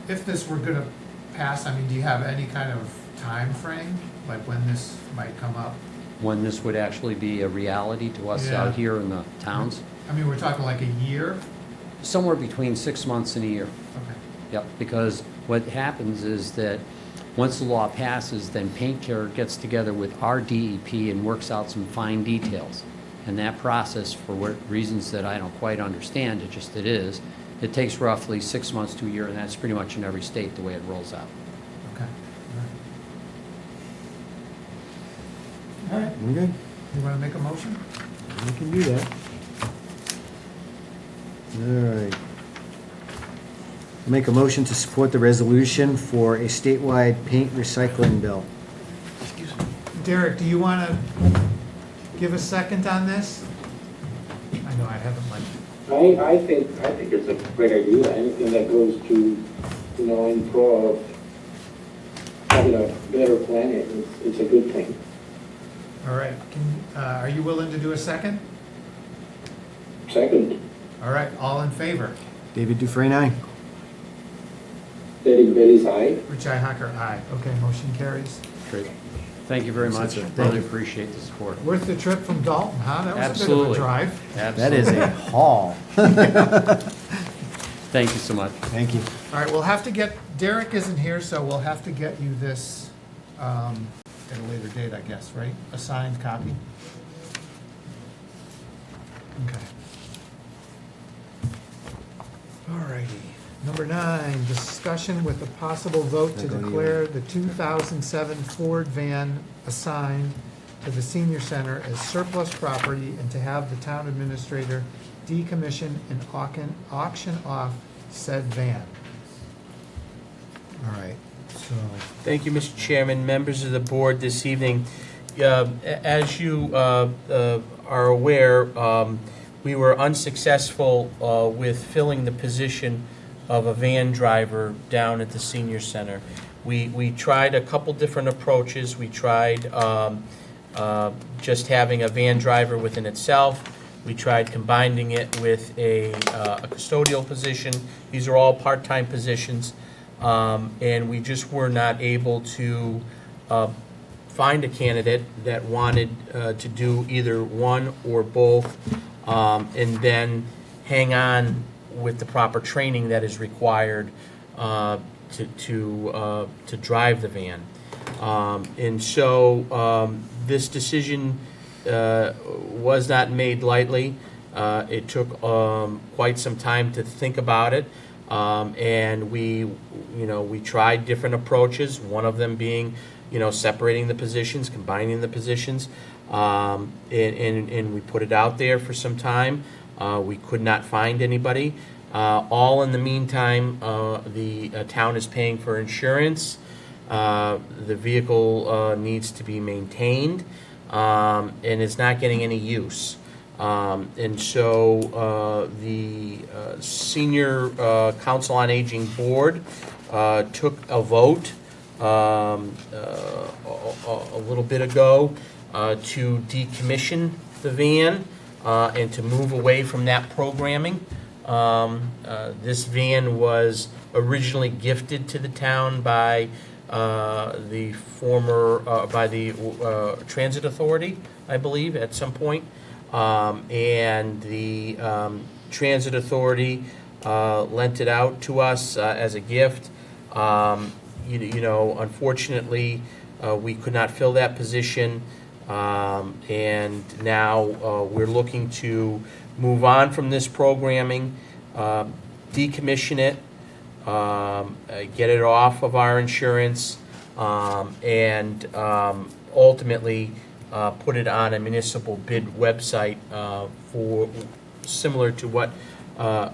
If this were gonna pass, I mean, do you have any kind of time frame, like when this might come up? When this would actually be a reality to us Yeah. out here in the towns, I mean, we're talking like a year? somewhere between 6 months and a year. Okay. Yep, because what happens is that once the law passes, then Paint Care gets together with our DEP and works out some fine details. And that process, for what reasons that I don't quite understand, it is, it takes roughly 6 months to a year, and that's pretty much in every state the way it rolls out. Okay. All right. We good? You wanna make a motion? We can do that. All right. Make a motion to support the resolution for a statewide paint recycling bill. Derek, do you wanna give a second on this? I know I haven't like, I think it's a great idea. Anything that goes to, in pro of having a better planet, it's a good thing. all right, are you willing to do a second? Second, All right, all in favor? David Dufresne, aye. Derek Bailey's aye. Richi Hacker, aye. Okay, motion carries. Great. Thank you very That's much. it, sir. Thank Really you. appreciate the support. Worth the trip from Dalton, huh? That was a bit of a Absolutely. drive. That is a haul. Thank you so much. Thank you. All right, we'll have to get, Derek isn't here, so we'll have to get you this at a later date, I guess, right? A signed copy? Okay. All righty. Number 9, discussion with a possible vote to I'll go to you. declare the 2007 Ford van assigned to the senior center as surplus property and to have the town administrator decommission and auction off said van. All right, so, Thank you, Mr. Chairman, members of the board this evening. As you are aware, we were unsuccessful with filling the position of a van driver down at the senior center. We tried a couple different approaches. We tried just having a van driver within itself. We tried combining it with a custodial position. These are all part-time positions. And we just were not able to find a candidate that wanted to do either one or both, and then hang on with the proper training that is required to drive the van. And so this decision was not made lightly. It took quite some time to think about it. And we tried different approaches, one of them being, separating the positions, combining the positions, and we put it out there for some time. We could not find anybody. All in the meantime, the town is paying for insurance. The vehicle needs to be maintained, and it's not getting any use. And so the Senior Council on Aging Board took a vote a little bit ago to decommission the van and to move away from that programming. This van was originally gifted to the town by the Transit Authority, I believe, at some point. And the Transit Authority lent it out to us as a gift. Unfortunately, we could not fill that position, and now we're looking to move on from this programming, decommission it, get it off of our insurance, and ultimately put it on a municipal bid website for similar to what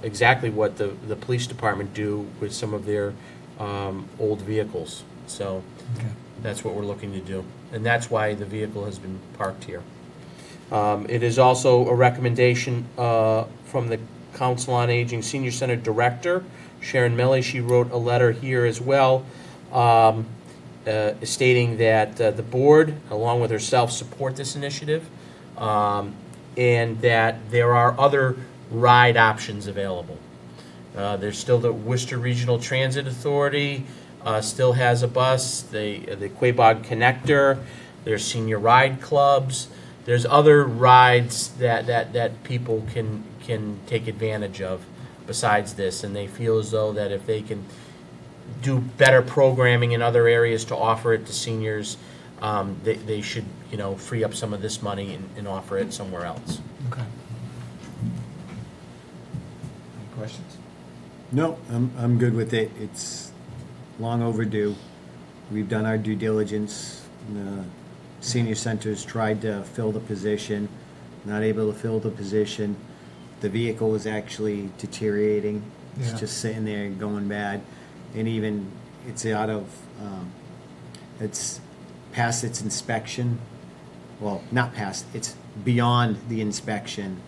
exactly what the police department do with some of their old vehicles. So okay. that's what we're looking to do, and that's why the vehicle has been parked here. It is also a recommendation from the Council on Aging Senior Center Director, Sharon Melly. She wrote a letter here as well, stating that the board, along with herself, support this initiative. and that there are other ride options available. There's still the Worcester Regional Transit Authority, still has a bus, the Quabog Connector, there's senior ride clubs, there's other rides that people can take advantage of besides this, and they feel as though that if they can do better programming in other areas to offer it to seniors, they should, free up some of this money and offer it somewhere else. Okay. Any questions? No, I'm good with it. It's long overdue. We've done our due diligence. The senior center's tried to fill the position, not able to fill the position. The vehicle is actually deteriorating. It's Yeah. just sitting there going bad. And even, it's out of, it's past its inspection. Well, not past, it's beyond the inspection.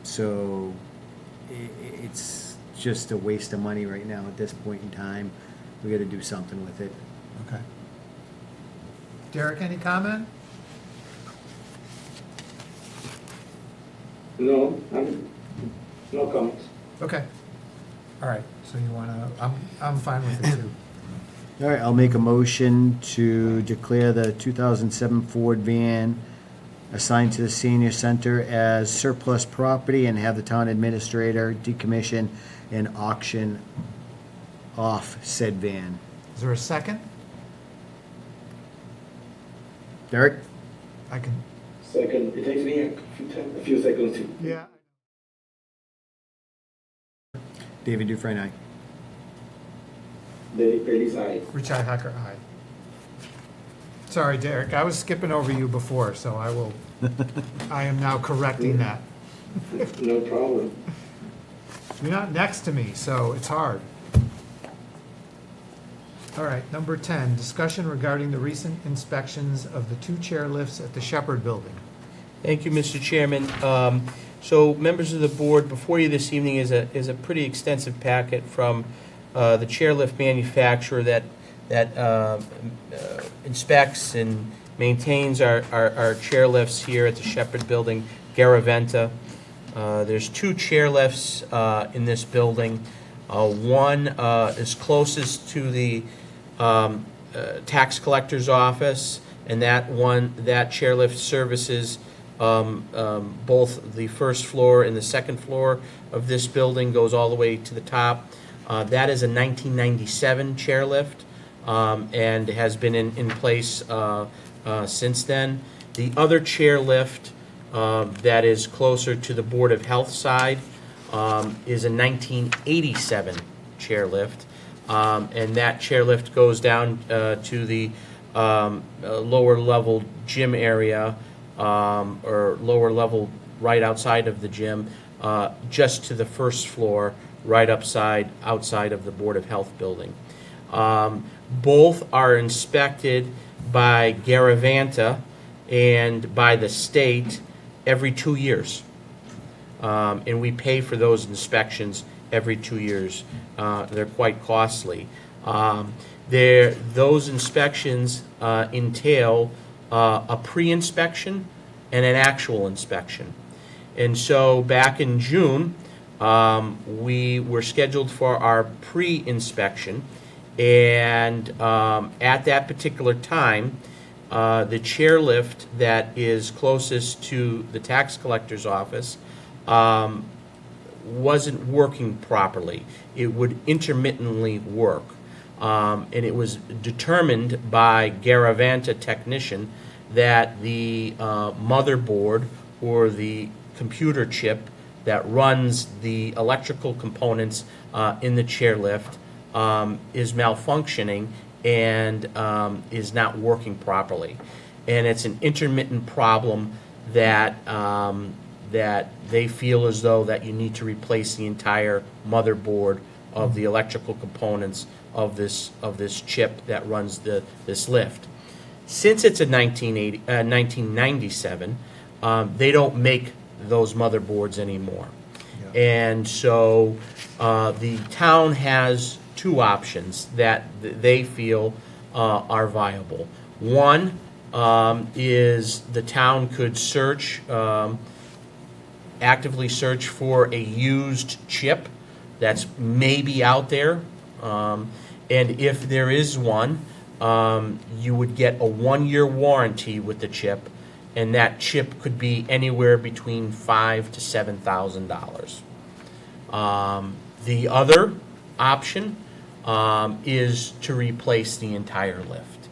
So it's just a waste of money right now at this point in time. We gotta do something with it. Okay. Derek, any comment? No, no comments. Okay. All right, so you wanna, I'm fine with it too. All right, I'll make a motion to declare the 2007 Ford van assigned to the senior center as surplus property and have the town administrator decommission and auction off said van. Is there a second? Derek? I can, Second, it takes me a few seconds to. yeah. David Dufresne, aye. Bailey's eye. Richi Hacker, aye. Sorry, Derek, I was skipping over you before, so I am now correcting that. No problem. You're not next to me, so it's hard. All right, number 10, discussion regarding the recent inspections of the 2 chair lifts at the Shepherd Building. Thank you, Mr. Chairman. So, members of the board, before you this evening is a pretty extensive packet from the chairlift manufacturer that inspects and maintains our chairlifts here at the Shepherd Building, Garaventa. There's 2 chairlifts in this building. One is closest to the tax collector's office, and that chairlift services both the first floor and the second floor of this building, goes all the way to the top. That is a 1997 chairlift, and has been in place since then. The other chairlift that is closer to the Board of Health side is a 1987 chairlift, and that chairlift goes down to the lower level gym area, or lower level right outside of the gym, just to the first floor, right outside of the Board of Health building. Both are inspected by Garavanta and by the state every 2 years. And we pay for those inspections every 2 years. They're quite costly. Those inspections entail a pre-inspection and an actual inspection. And so back in June, we were scheduled for our pre-inspection, and at that particular time, the chairlift that is closest to the tax collector's office wasn't working properly. It would intermittently work. And it was determined by Garavanta technician that the motherboard or the computer chip that runs the electrical components in the chairlift is malfunctioning and is not working properly. And it's an intermittent problem that they feel as though that you need to replace the entire motherboard of the electrical components of this chip that runs this lift. Since it's a 1997, they don't make those motherboards anymore. And so the town has 2 options that they feel are viable. One is the town could search, actively search for a used chip that's maybe out there. And if there is one, you would get a 1-year warranty with the chip, and that chip could be anywhere between $5,000 to $7,000. The other option is to replace the entire lift.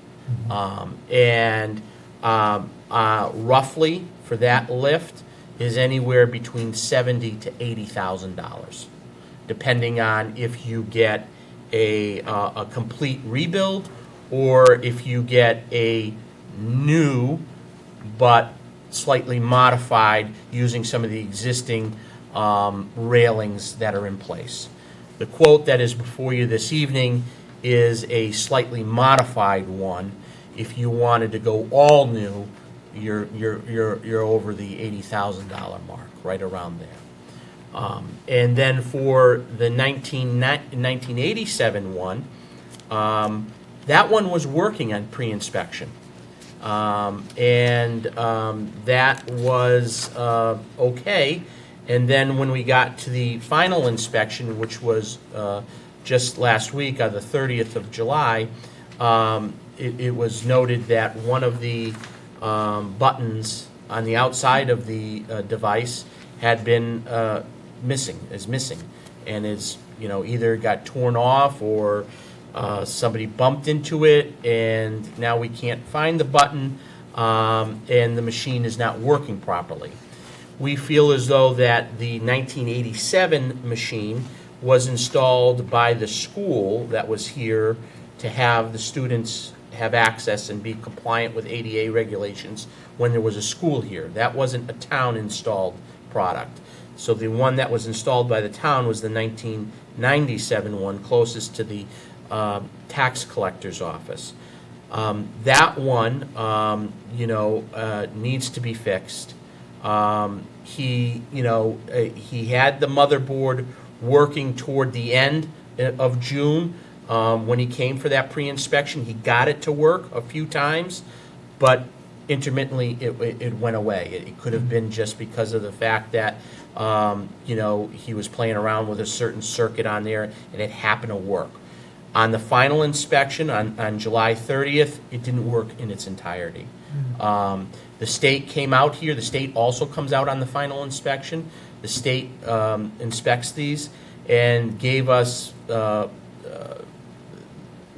Roughly for that lift is anywhere between $70,000 to $80,000, depending on if you get a complete rebuild or if you get a new but slightly modified using some of the existing railings that are in place. The quote that is before you this evening is a slightly modified one. If you wanted to go all new, you're over the $80,000 mark, right around there. And then for the 1987 one, that one was working on pre-inspection. That was okay. And then when we got to the final inspection, which was just last week on the 30th of July, it was noted that one of the buttons on the outside of the device had been missing, and is, either got torn off or somebody bumped into it, and now we can't find the button, and the machine is not working properly. We feel as though that the 1987 machine was installed by the school that was here to have the students have access and be compliant with ADA regulations when there was a school here. That wasn't a town-installed product. So the one that was installed by the town was the 1997 one, closest to the tax collector's office. That one, needs to be fixed. He had the motherboard working toward the end of June. When he came for that pre-inspection, he got it to work a few times, but intermittently it went away. It could have been just because of the fact that he was playing around with a certain circuit on there and it happened to work. On the final inspection on July 30th, it didn't work in its entirety. The state came out here. The state also comes out on the final inspection. The state inspects these and gave us,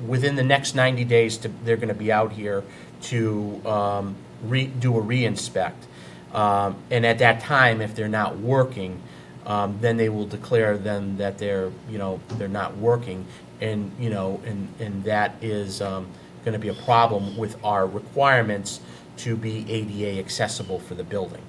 within the next 90 days, they're going to be out here to do a re-inspect. And at that time, if they're not working, then they will declare them that they're not working, and that is going to be a problem with our requirements to be ADA accessible for the building.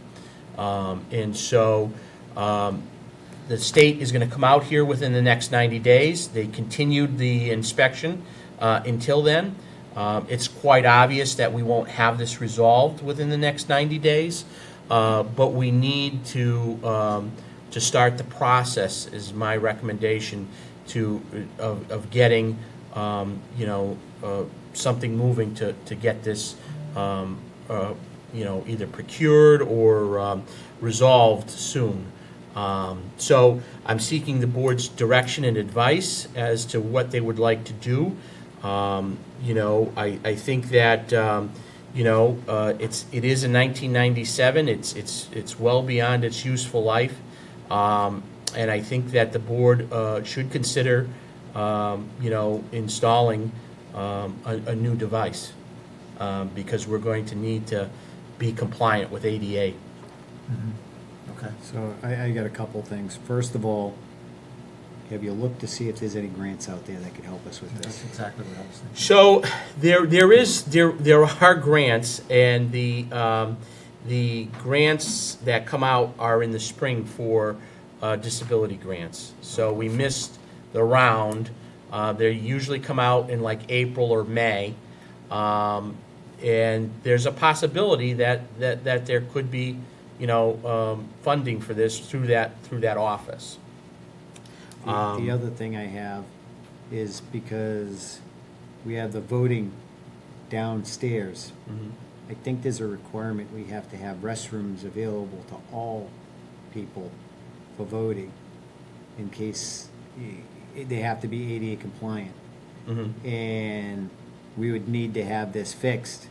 And so the state is going to come out here within the next 90 days. They continued the inspection until then. It's quite obvious that we won't have this resolved within the next 90 days, but we need to start the process, is my recommendation, of getting something moving to get this either procured or resolved soon. So I'm seeking the board's direction and advice as to what they would like to do. I think that it is a 1997. It's well beyond its useful life, and I think that the board should consider installing a new device, because we're going to need to be compliant with ADA. Okay. So I got a couple things. First of all, have you looked to see if there's any grants out there that could help us with this? That's exactly what I was thinking. So there are grants, and the grants that come out are in the spring for disability grants. So we missed the round. They usually come out in like April or May, and there's a possibility that there could be funding for this through that office. The other thing I have is because we have the voting downstairs, I think there's a requirement, we have to have restrooms available to all people for voting in case they have to be ADA compliant. And we would need to have this fixed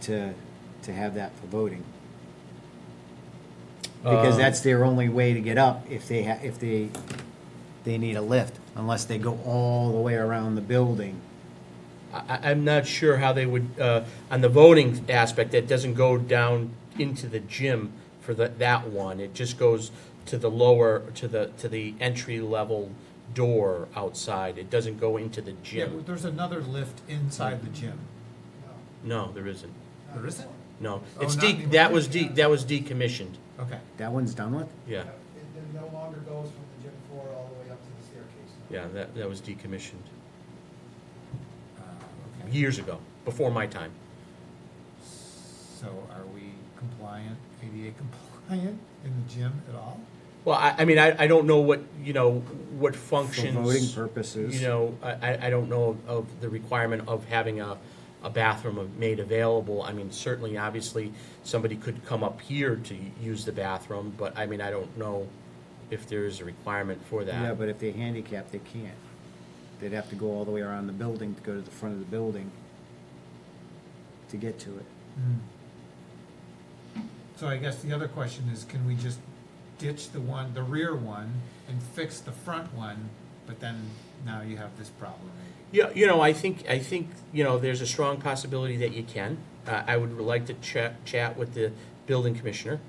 to have that for voting. Because that's their only way to get up if they need a lift, unless they go all the way around the building. I'm not sure how they would, on the voting aspect, that doesn't go down into the gym for that one. It just goes to the lower, to the entry level door outside. It doesn't go into the Yeah, gym. but there's another lift inside the gym. No, there isn't. There isn't? No, Oh, it's not anymore? that was decommissioned. Okay. That one's done with? Yeah, It no longer goes from the gym floor all the way up to the staircase. yeah, that was decommissioned Okay. years ago, before my time. So are we compliant, ADA compliant in the gym at all? Well, I mean, I don't know what, what For functions. voting purposes. I don't know of the requirement of having a bathroom made available. I mean, certainly, obviously, somebody could come up here to use the bathroom, but I mean, I don't know if there is a requirement for that. Yeah, but if they're handicapped, they can't. They'd have to go all the way around the building to go to the front of the building to get to it. So I guess the other question is, can we just ditch the rear one, and fix the front one, but then now you have this problem maybe? Yeah, I think, there's a strong possibility that you can. I would like to chat with the building commissioner.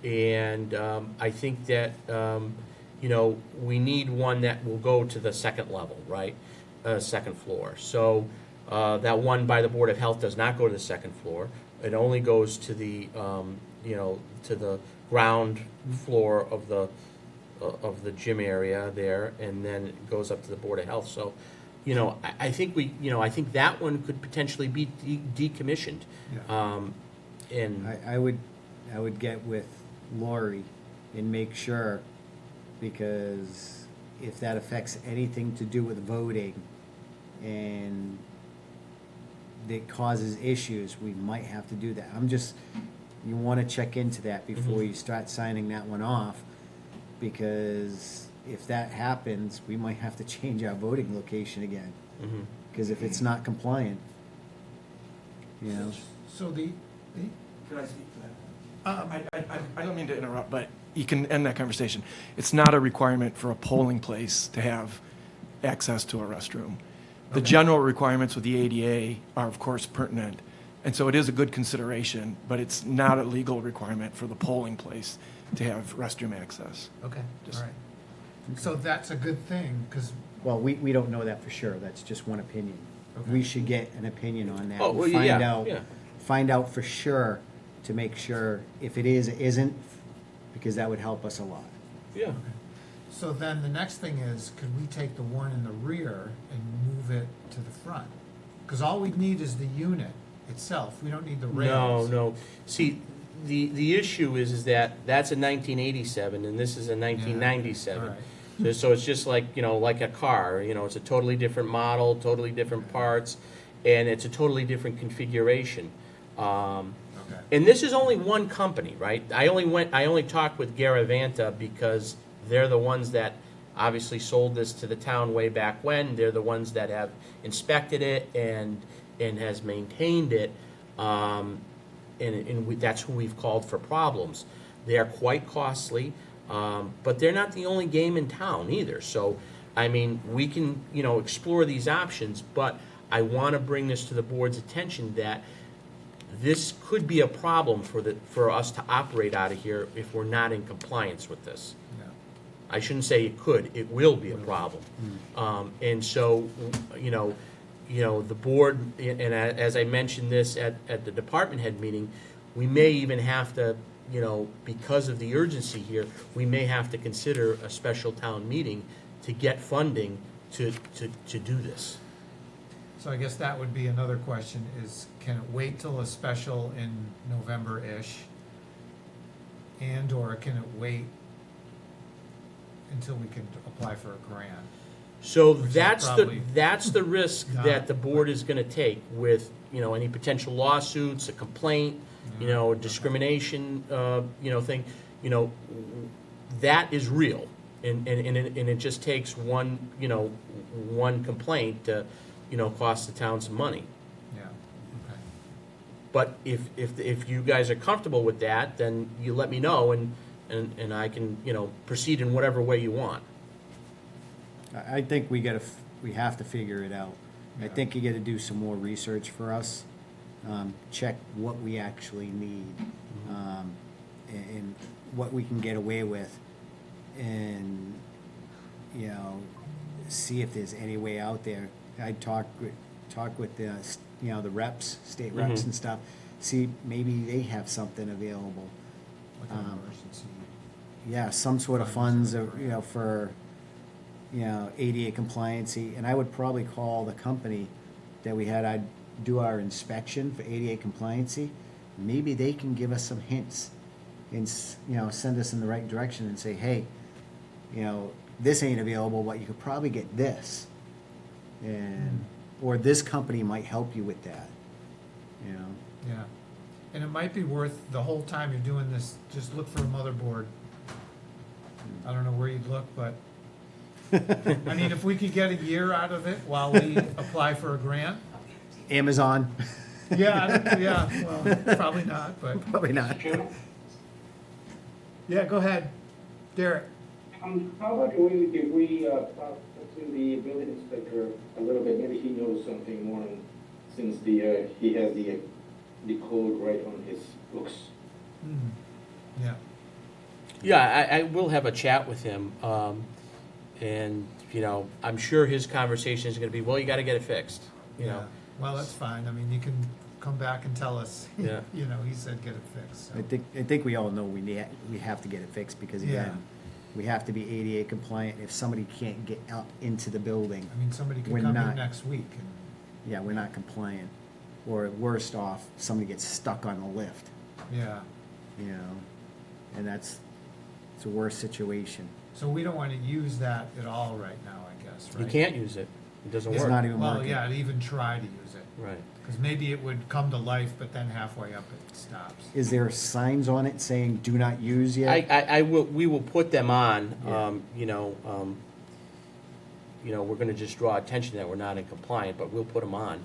And I think that, we need one that will go to the second level, right? Second floor. So that one by the Board of Health does not go to the second floor. It only goes to the, to the ground floor of the gym area there, and then it goes up to the Board of Health. So, I think I think that one could potentially be decommissioned. Yeah. And I would get with Lori and make sure, because if that affects anything to do with voting and that causes issues, we might have to do that. You want to check into that before you start signing that one off, because if that happens, we might have to change our voting location again. Because if it's not compliant, So the, Could I speak to that? I don't mean to interrupt, but you can end that conversation. It's not a requirement for a polling place to have access to a restroom. The general requirements with the ADA are, of course, pertinent, and so it is a good consideration, but it's not a legal requirement for the polling place to have restroom access. okay, Just- all right. So that's a good thing, because, well, we don't know that for sure. That's just one opinion. Okay. We should get an opinion on that. Oh, well, Find yeah, out- yeah. Find out for sure, to make sure if it is, it isn't, because that would help us a lot. yeah. so then the next thing is, could we take the one in the rear and move it to the front? Because all we need is the unit itself, we don't need the rails. No. See, the issue is that that's a 1987 and this is a 1997. all right. So it's just like, like a car, it's a totally different model, totally different parts, and it's a totally different configuration. Okay. And this is only one company, right? I only talked with Garavanta because they're the ones that obviously sold this to the town way back when. They're the ones that have inspected it and has maintained it. That's who we've called for problems. They are quite costly, but they're not the only game in town either. So, I mean, we can, explore these options, but I want to bring this to the board's attention that this could be a problem for us to operate out of here if we're not in compliance with this. Yeah. I shouldn't say it could, it will be a problem. And so, the board, and as I mentioned this at the department head meeting, we may even have to, because of the urgency here, we may have to consider a special town meeting to get funding to do this. So I guess that would be another question, is can it wait till a special in November-ish? And/or can it wait until we can apply for a grant? So Which is that's probably the risk not- that the board is gonna take with you know, any potential lawsuits, a complaint, you know, a discrimination, you know, thing, you know, that is real. And it just takes one, you know, one complaint to, you know, cost the town some money. Yeah, okay. But if you guys are comfortable with that, then you let me know, and I can, you know, proceed in whatever way you want. I think we have to figure it out. I think you gotta do some more research for us, check what we actually need, and what we can get away with, and, you know, see if there's any way out there. I'd talk with the, you know, the reps, state reps Mhm. and stuff, see, maybe they have something available. Like an emergency. Yeah, some sort of funds, you know, for, you know, ADA compliancy, and I would probably call the company that we had, I'd do our inspection for ADA compliancy. Maybe they can give us some hints and, you know, send us in the right direction and say, hey, you know, this ain't available, but you could probably get this. And, or this company might help you with that, you know? Yeah, and it might be worth, the whole time you're doing this, just look for a motherboard. I don't know where you'd look, but, I mean, if we could get a year out of it while we apply for a grant, Amazon, yeah, well, probably not, but, probably not. yeah, go ahead, Derek. How about if we talk to the building inspector a little bit, maybe he knows something more, since he has the code right on his books. Yeah, Yeah, I will have a chat with him, and, you know, I'm sure his conversation is gonna be, well, you gotta get it fixed, you yeah, know? well, that's fine, I mean, you can come back and tell us, Yeah. you know, he said get it fixed, so. I think we all know we have to get it fixed, because Yeah. again, we have to be ADA compliant. If somebody can't get up into the building, I mean, somebody could We're come here not- next week and, yeah, we're not compliant. Or worst off, somebody gets stuck on the lift, yeah, you know, and it's a worse situation. so we don't wanna use that at all right now, I guess, You right? can't use it, it doesn't It's work. not even Well, working. yeah, to even try to use it, Right. because maybe it would come to life, but then halfway up it stops. Is there signs on it saying "Do not use" yet? We will put them on, Yeah. you know, we're gonna just draw attention that we're not in compliant, but we'll put them on.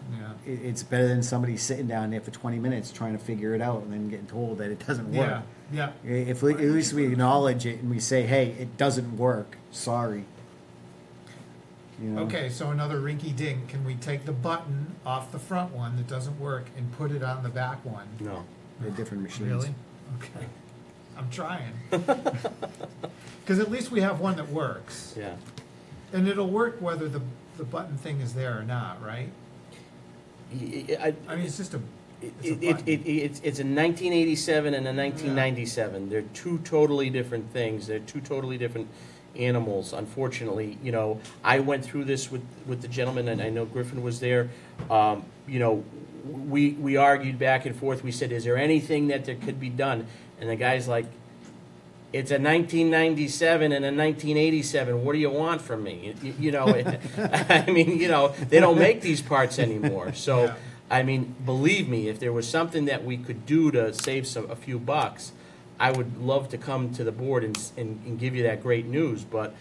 Yeah, It's better than somebody sitting down there for 20 minutes trying to figure it out and then getting told that it doesn't work. yeah, yeah, If at least we acknowledge it and we say, hey, it doesn't work, sorry. You know? okay, so another rinky dink, can we take the button off the front one that doesn't work and put it on the back one? No. They're different machines. Really? Okay, I'm trying. Because at least we have one that works. Yeah. And it'll work whether the button thing is there or not, right? I mean, it's just a, it's a button. It's a 1987 and a 1997. They're two totally different things. They're two totally different animals, unfortunately. You know, I went through this with the gentleman, and I know Griffin was there. You know, we argued back and forth. We said, is there anything that there could be done? And the guy's like, it's a 1997 and a 1987. What do you want from me? You know, I mean, you know, they don't make these parts anymore. So, Yeah. I mean, believe me, if there was something that we could do to save a few bucks, I would love to come to the board and give you that great news. But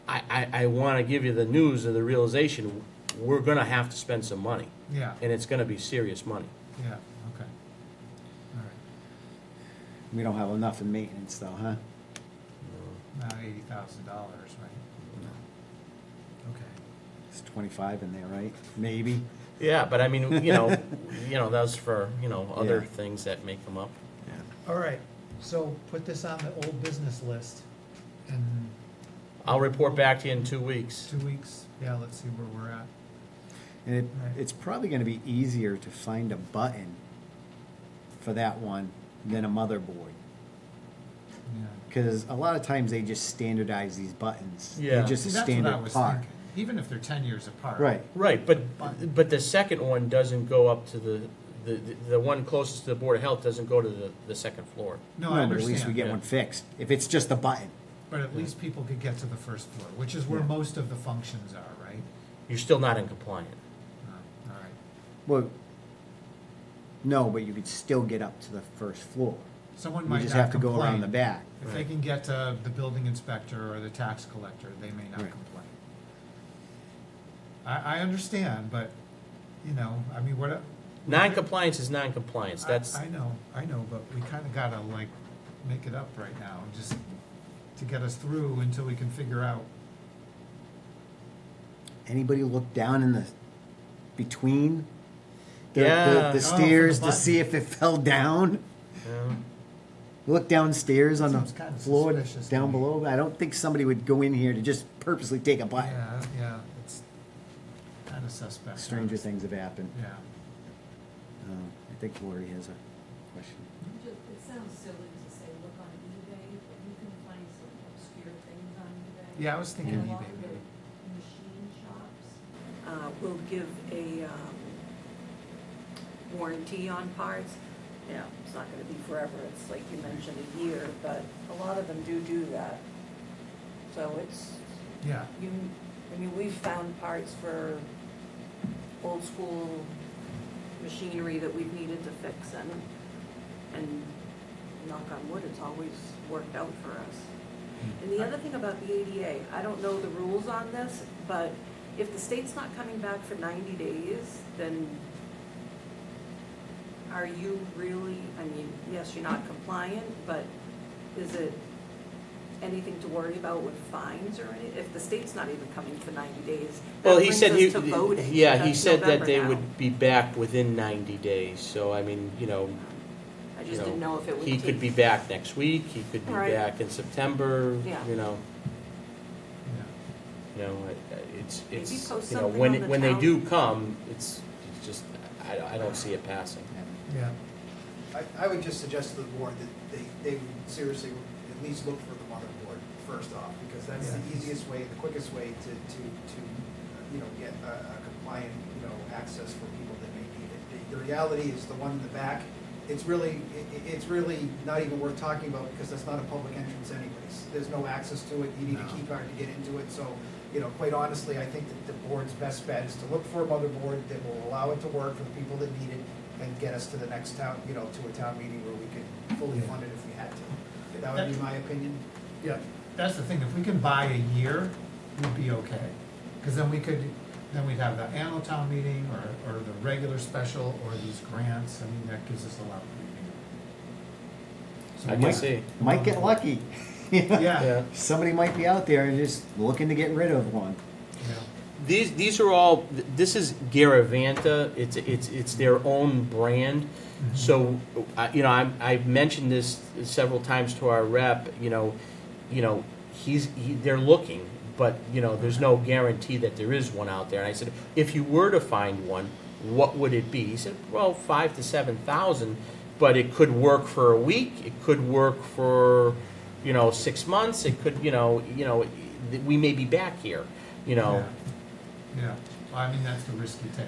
I want to give you the news of the realization we're going to have to spend some money, Yeah, and it's going to be serious money. yeah, okay. All right, We don't have enough in maintenance though, huh? now $80,000, right? Okay. It's 25 in there, right? Maybe. Yeah, but I mean, you know, that's for, you know, other Yeah. things that may come up. All right, so put this on the old business list in I'll report back to you in 2 weeks. 2 weeks. Yeah, let's see where we're at. And Right. it's probably gonna be easier to find a button for that one than a motherboard. Yeah. Because a lot of times they just standardize these buttons. Yeah. They're just See, a that's what I standard was part. thinking, even if they're 10 years apart. Right. Right, but the second one doesn't go up to the one closest to the Board of Health doesn't go to the second floor. No, I But at understand. least we get Yeah. one fixed. If it's just a button. But at least people could get to the first floor, which is where Yeah. most of the functions are, right? You're still not in compliant. Oh, all right. Well, No, but you could still get up to the first floor. Someone You might just not have to go around the complain. back. If they can get to the building inspector or the tax collector, they may not Right. complain. I understand, but, you know, I mean, what? Non-compliance is non-compliance, that's, I know, but we kinda gotta like make it up right now, just to get us through until we can figure out. Anybody look down in the, between Yeah. the Oh, stairs for the to see if it fell down? yeah. Look downstairs on the Seems kinda floor suspicious to down me. below. I don't think somebody would go in here to just purposely take a bite. Yeah, it's kinda suspect. Stranger things have happened. Yeah. I think Lori has a question. It sounds silly to say look on eBay, but you can find some obscure things on eBay. Yeah, I was thinking And a lot eBay, of maybe. the machine shops will give a warranty on parts. You know, it's not gonna be forever, it's like you mentioned, a year, but a lot of them do that. So it's, Yeah, I mean, we've found parts for old school machinery that we've needed to fix, and knock on wood, it's always worked out for us. And the other thing about the ADA, I don't know the rules on this, but if the state's not coming back for 90 days, then are you really, I mean, yes, you're not compliant, but is it anything to worry about with fines or anything? If the state's not even coming for 90 days, Well, that he brings said us to voting. yeah, he That's said that November they now. would be back within 90 days, so I mean, you know, I just didn't know if it would he take. could be back next week, he could be Right. back in September, Yeah. you know. yeah. You know, it's, Maybe it's, post you know, something when, on the when they town- do come, it's just, I don't see it passing. Yeah. I would just suggest to the board that they would seriously at least look for the motherboard first off, because that's the Yeah. easiest way, the quickest way to, you know, get a compliant, you know, access for people that may need it. The reality is the one in the back, it's really not even worth talking about because that's not a public entrance anyways. There's no access to it, you need a No. key card to get into it, so, you know, quite honestly, I think that the board's best bet is to look for a motherboard that will allow it to work for the people that need it and get us to the next town, you know, to a town meeting where we could fully Yeah. fund it if we had to. That would be my opinion. Yeah, that's the thing, if we can buy a year, we'd be okay. Because then we'd have the annual town meeting, or the regular special, or these grants, I mean, that gives us a lot of breathing room. So I we can might- see. Might get lucky. Yeah, Somebody might be out there and just looking to get rid of one. yeah, These are all, this is Garavanta, it's their own brand. So, you know, I've mentioned this several times to our rep, you know, they're looking, but, you know, there's no guarantee that there is one out there. And I said, if you were to find one, what would it be? He said, well, 5,000 to 7,000, but it could work for a week, it could work for, you know, 6 months, it could, you know, we may be back here, you know. yeah. Well, I mean, that's the risk you take.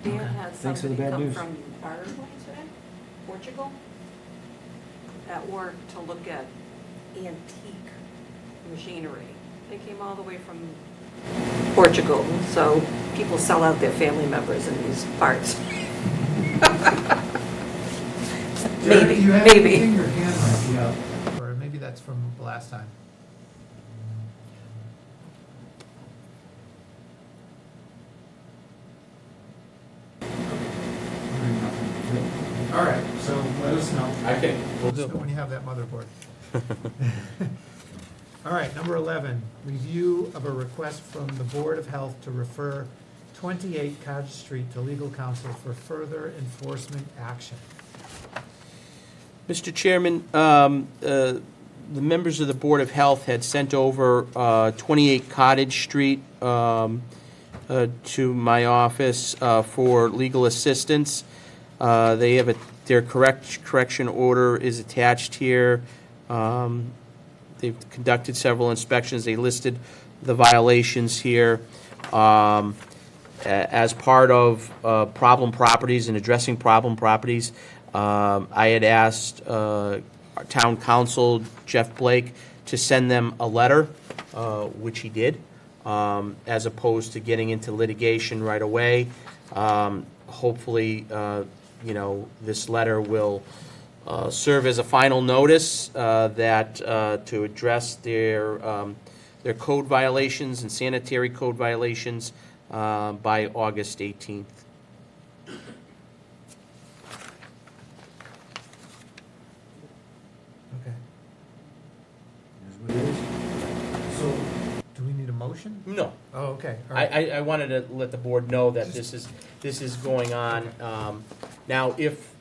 Dan had Thanks for the somebody bad come news. from Paraguay today, Portugal, at work to look at antique machinery. They came all the way from Portugal, so people sell out their family members in these parts. Maybe, You have maybe. anything, your hand might be up, or maybe that's from the last time. All right, so let us know. Okay, we'll Let us do. know when you have that motherboard. All right, number 11, review of a request from the Board of Health to refer 28 Cottage Street to legal counsel for further enforcement action. Mr. Chairman, the members of the Board of Health had sent over 28 Cottage Street to my office for legal assistance. They have their correction order is attached here. They've conducted several inspections. They listed the violations here. As part of problem properties and addressing problem properties, I had asked our town council, Jeff Blake, to send them a letter, which he did. as opposed to getting into litigation right away. Hopefully, this letter will serve as a final notice that to address their code violations and sanitary code violations by August 18th. Okay. Is what it is. So, do we need a motion? No. Oh, okay, all right. I wanted to let the board know that this is going on. Now, if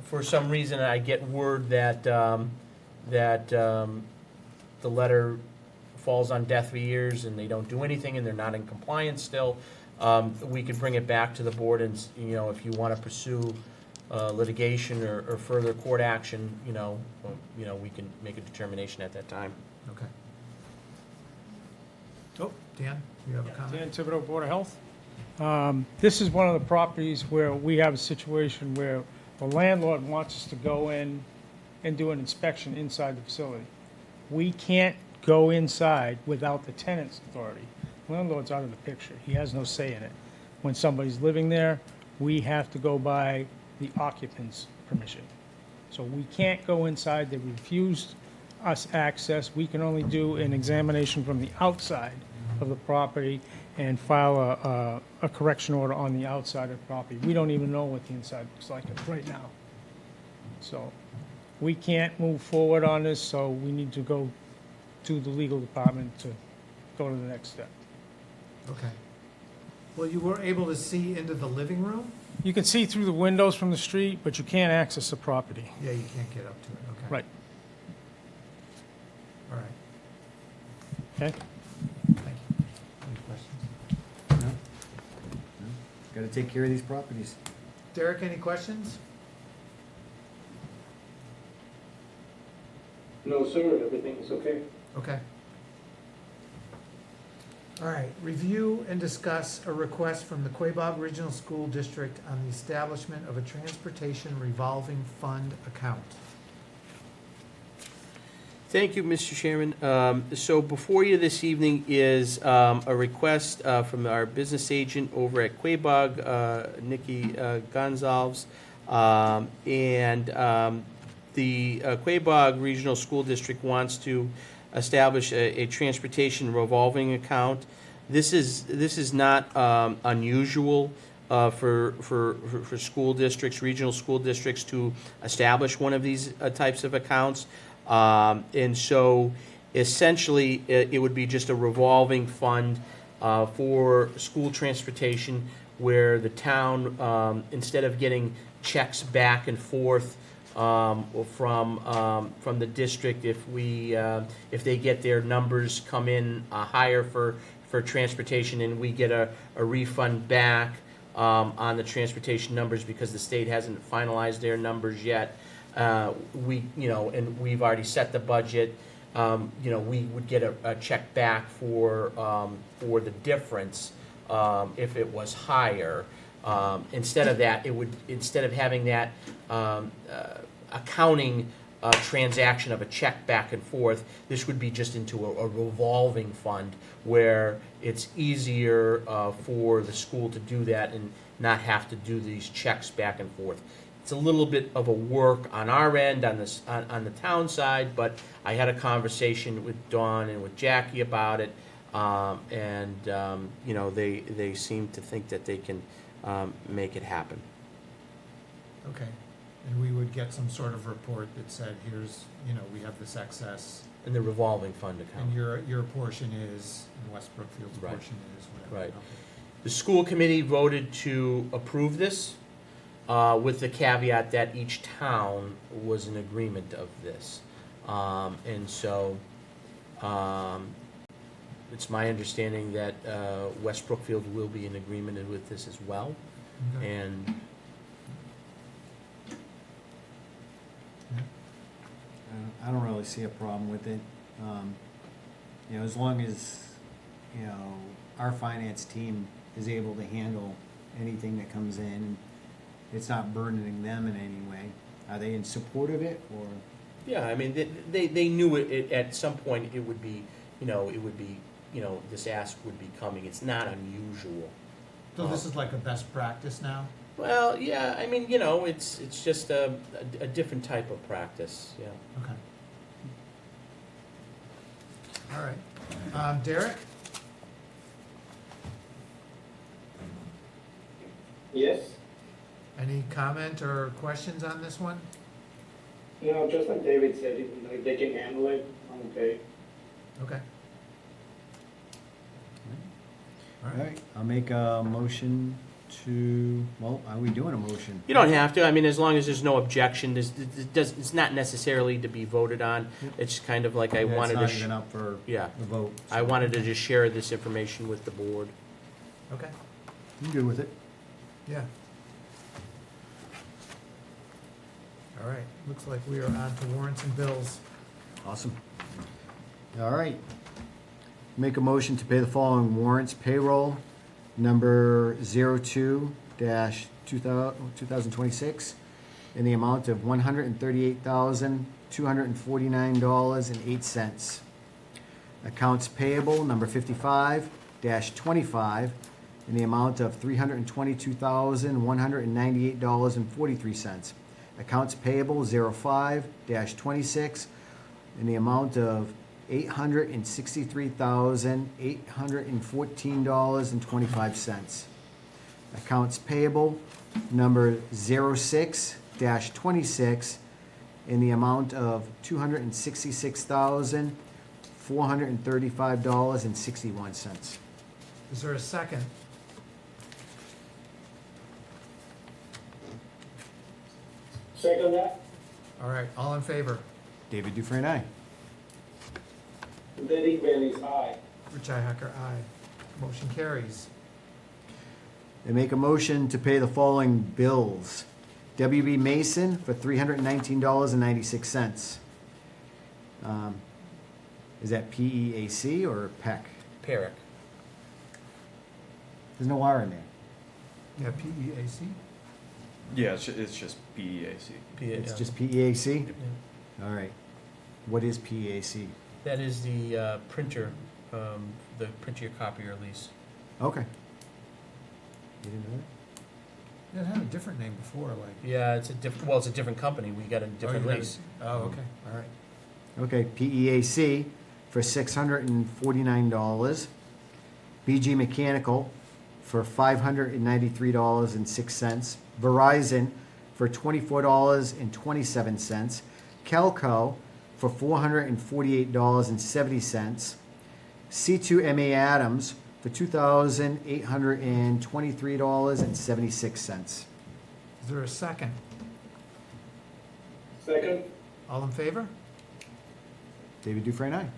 for some reason I get word that, the letter falls on deaf ears and they don't do anything and they're not in compliance still, we could bring it back to the board and, if you want to pursue litigation or further court action, we can make a determination at that time. Okay. Oh, Dan, you have a comment? Dan Thibodeau, Board of Health. This is one of the properties where we have a situation where the landlord wants us to go in and do an inspection inside the facility. We can't go inside without the tenant's authority. Landlord's out of the picture. He has no say in it. When somebody's living there, we have to go by the occupant's permission. So we can't go inside. They refused us access. We can only do an examination from the outside of the property and file a correction order on the outside of the property. We don't even know what the inside looks like right now. So we can't move forward on this, so we need to go to the legal department to go to the next step. Okay. Well, you were able to see into the living room? You can see through the windows from the street, but you can't access the property. Yeah, you can't get up to it, okay. Right. All right, Okay? thank you. Any questions? No? Got to take care of these properties. Derek, any questions? No, sir, everything is okay. Okay. All right, review and discuss a request from the Quabog Regional School District on the establishment of a transportation revolving fund account. Thank you, Mr. Chairman. So before you this evening is a request from our business agent over at Quabog, Nikki Gonzalez. The Quabog Regional School District wants to establish a transportation revolving account. This is not unusual for school districts, regional school districts, to establish one of these types of accounts. And so essentially, it would be just a revolving fund for school transportation where the town, instead of getting checks back and forth from the district, if they get their numbers come in higher for transportation and we get a refund back on the transportation numbers because the state hasn't finalized their numbers yet, and we've already set the budget, we would get a check back for the difference if it was higher. Instead of that, instead of having that accounting transaction of a check back and forth, this would be just into a revolving fund where it's easier for the school to do that and not have to do these checks back and forth. It's a little bit of a work on our end, on the town side, but I had a conversation with Dawn and with Jackie about it, they seem to think that they can make it happen. Okay, and we would get some sort of report that said, here's, we have this excess, In the revolving fund account. and your portion is, and West Brookfield's Right. portion is, whatever. Right. Okay. The school committee voted to approve this with the caveat that each town was in agreement of this. It's my understanding that West Brookfield will be in agreement with this as well. Okay. And I don't really see a problem with it. As long as, our finance team is able to handle anything that comes in, it's not burdening them in any way. Are they in support of it, or? yeah, I mean, they knew it at some point it would be, this ask would be coming. It's not unusual. So this is like a best practice now? Well, yeah, I mean, it's just a different type of practice, yeah. Okay. All right. Derek? Yes? Any comment or questions on this one? Just like David said, if they can handle it, I'm okay. Okay. All All right. right, I'll make a motion to, well, are we doing a motion? You don't have to, I mean, as long as there's no objection, it's not necessarily to be voted on. Yep. It's kind of like I Yeah, wanted to, It's not even up for yeah, the vote. I wanted to just share this information with the board. Okay. I'm good with it. Yeah. All right. Looks like we are on to warrants and bills. Awesome. All right. Make a motion to pay the following warrants: payroll number 02-2026 in the amount of $138,249.08. Accounts payable number 55-25 in the amount of $322,198.43. Accounts payable 05-26 in the amount of $863,814.25. Accounts payable number 06-26 in the amount of $266,435.61. Is there a second? Second that, All right. All in favor? David Dufresne, aye. Derek Bailey's aye. Richi Hacker, aye. Motion carries. They make a motion to pay the following bills. WB Mason for $319.96. Is that PEAC or PEC? Perrick. There's no R in there. Yeah, PEAC? Yeah, it's just PEAC. It's just PEAC? All right. What is PEAC? That is the printer, the print your copier lease. Okay. You didn't know that? It had a different name before, like. Yeah, it's a different company. We got a different you got it. lease. Oh, okay. All right. Okay, PEAC for $649. BG Mechanical for $593.06. Verizon for $24.27. Kelco for $448.70. C2MA Adams for $2,823.76. Is there a second? Second, All in favor? David Dufresne, aye.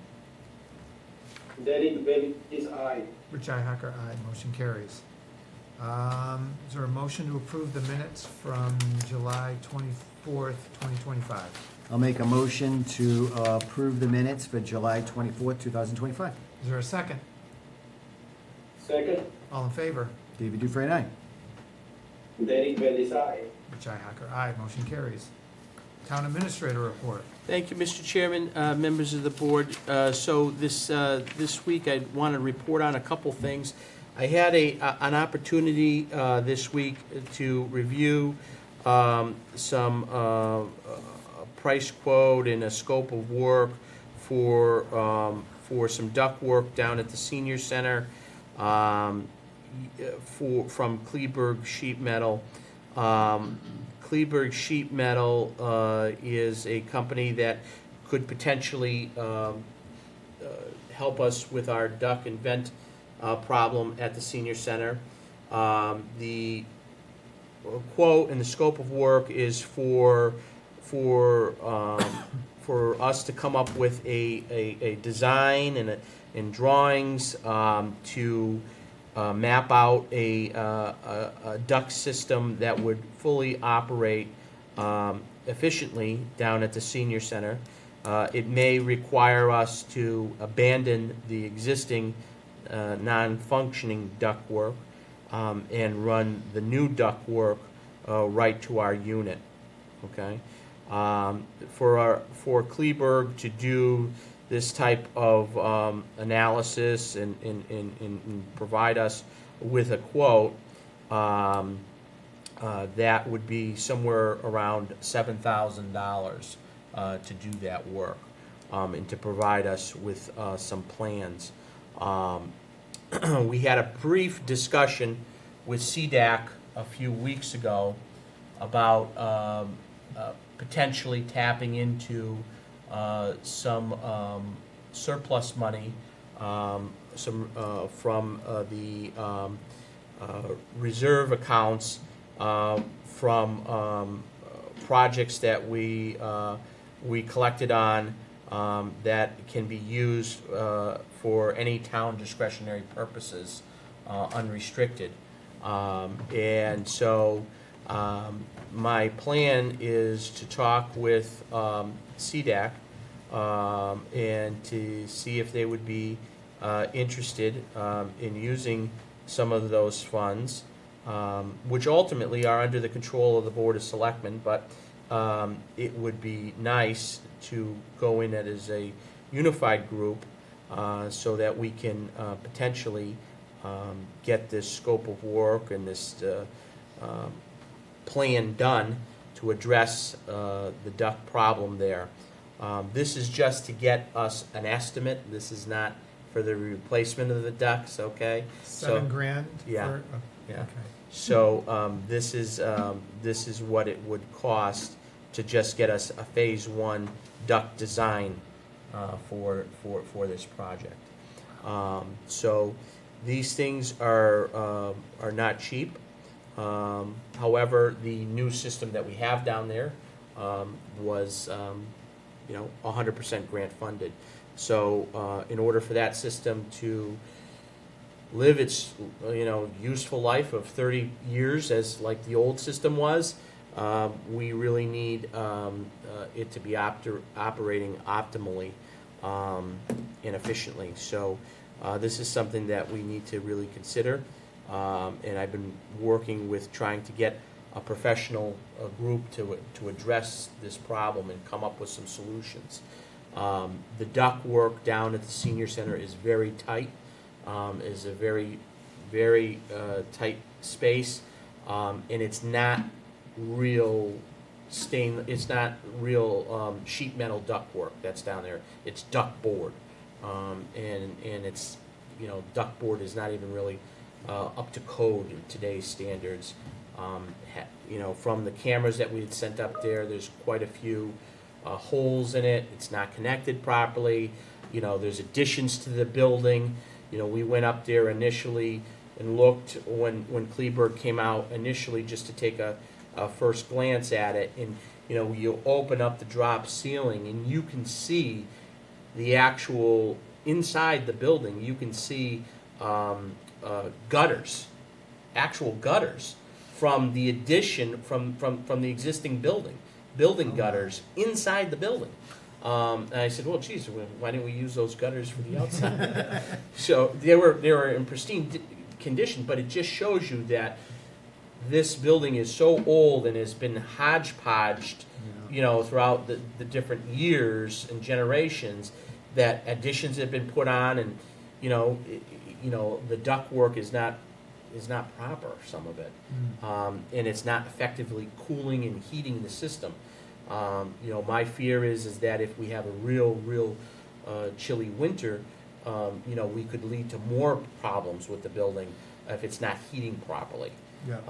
Derek Bailey's aye. Richi Hacker, aye. Motion carries. Is there a motion to approve the minutes from July 24th, 2025? I'll make a motion to approve the minutes for July 24th, 2025. Is there a second? Second, All in favor? David Dufresne, aye. Derek Bailey's aye. Richi Hacker, aye. Motion carries. Town Administrator report. Thank you, Mr. Chairman, members of the board. So this week, I want to report on a couple things. I had an opportunity this week to review some price quote and a scope of work for some duct work down at the senior center from Kleberg Sheet Metal. Kleberg Sheet Metal is a company that could potentially help us with our duct and vent problem at the senior center. The quote and the scope of work is for us to come up with a design and drawings to map out a duct system that would fully operate efficiently down at the senior center. It may require us to abandon the existing non-functioning ductwork and run the new ductwork right to our unit. Okay, for Kleberg to do this type of analysis and provide us with a quote, that would be somewhere around $7,000 to do that work, and to provide us with some plans. We had a brief discussion with CDAC a few weeks ago about potentially tapping into some surplus money from the reserve accounts from projects that we collected on that can be used for any town discretionary purposes, unrestricted. And so my plan is to talk with CDAC and to see if they would be interested in using some of those funds, which ultimately are under the control of the Board of Selectmen, but it would be nice to go in it as a unified group so that we can potentially get this scope of work and this plan done to address the duct problem there. This is just to get us an estimate. This is not for the replacement of the ducts, okay? $7,000? Yeah. Yeah. Okay. So this is what it would cost to just get us a phase one duct design for this project. So these things are not cheap. However, the new system that we have down there was 100% grant funded. So in order for that system to live its useful life of 30 years as like the old system was, we really need it to be operating optimally and efficiently. So this is something that we need to really consider, and I've been working with trying to get a professional group to address this problem and come up with some solutions. The duct work down at the senior center is very tight. Is a very, very tight space, and it's not real it's not real sheet metal duct work that's down there. It's duct board, and it's duct board is not even really up to code in today's standards. From the cameras that we had sent up there, there's quite a few holes in it. It's not connected properly. There's additions to the building. We went up there initially and looked when Kleberg came out initially just to take a first glance at it, and you open up the drop ceiling and you can see the actual inside the building. You can see gutters, actual gutters from the addition from the existing building gutters inside the building. And I said, well, geez, why didn't we use those gutters for the outside? So they were in pristine condition, but it just shows you that this building is so old and has been hodgepodged, throughout the different years and generations, that additions have been put on, and the duct work is not proper, some of it, and it's not effectively cooling and heating the system. My fear is that if we have a real chilly winter, we could lead to more problems with the building if it's not heating properly. Yeah.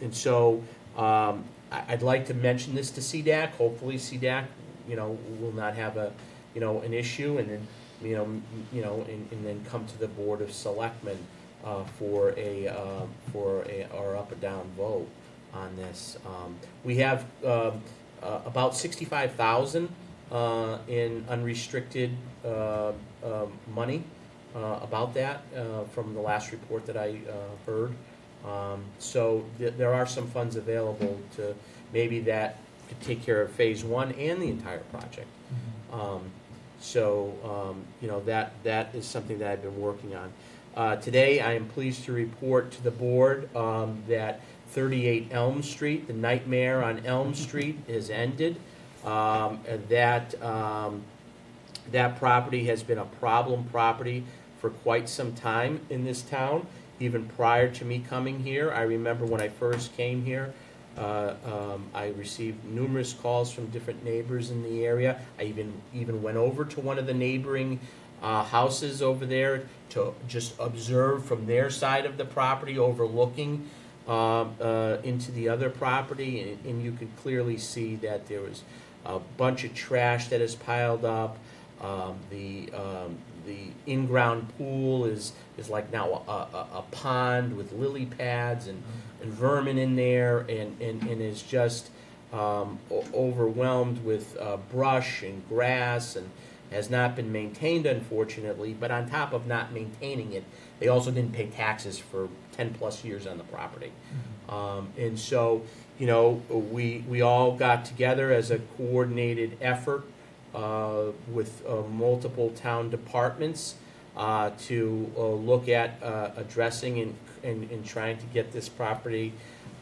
And so I'd like to mention this to CDAC. Hopefully CDAC, will not have an issue, and then and then come to the Board of Selectmen for our up or down vote on this. We have about $65,000 in unrestricted money about that from the last report that I heard. So there are some funds available to maybe that could take care of phase one and the entire project. That is something that I've been working on. Today, I am pleased to report to the board that 38 Elm Street, the nightmare on Elm Street, has ended. That property has been a problem property for quite some time in this town, even prior to me coming here. I remember when I first came here, I received numerous calls from different neighbors in the area. I even went over to one of the neighboring houses over there to just observe from their side of the property, overlooking into the other property, and you could clearly see that there was a bunch of trash that is piled up. The in-ground pool is like now a pond with lily pads and vermin in there, and is just overwhelmed with brush and grass, and has not been maintained, unfortunately. But on top of not maintaining it, they also didn't pay taxes for 10+ years on the property. And so, you know, we all got together as a coordinated effort with multiple town departments to look at addressing and trying to get this property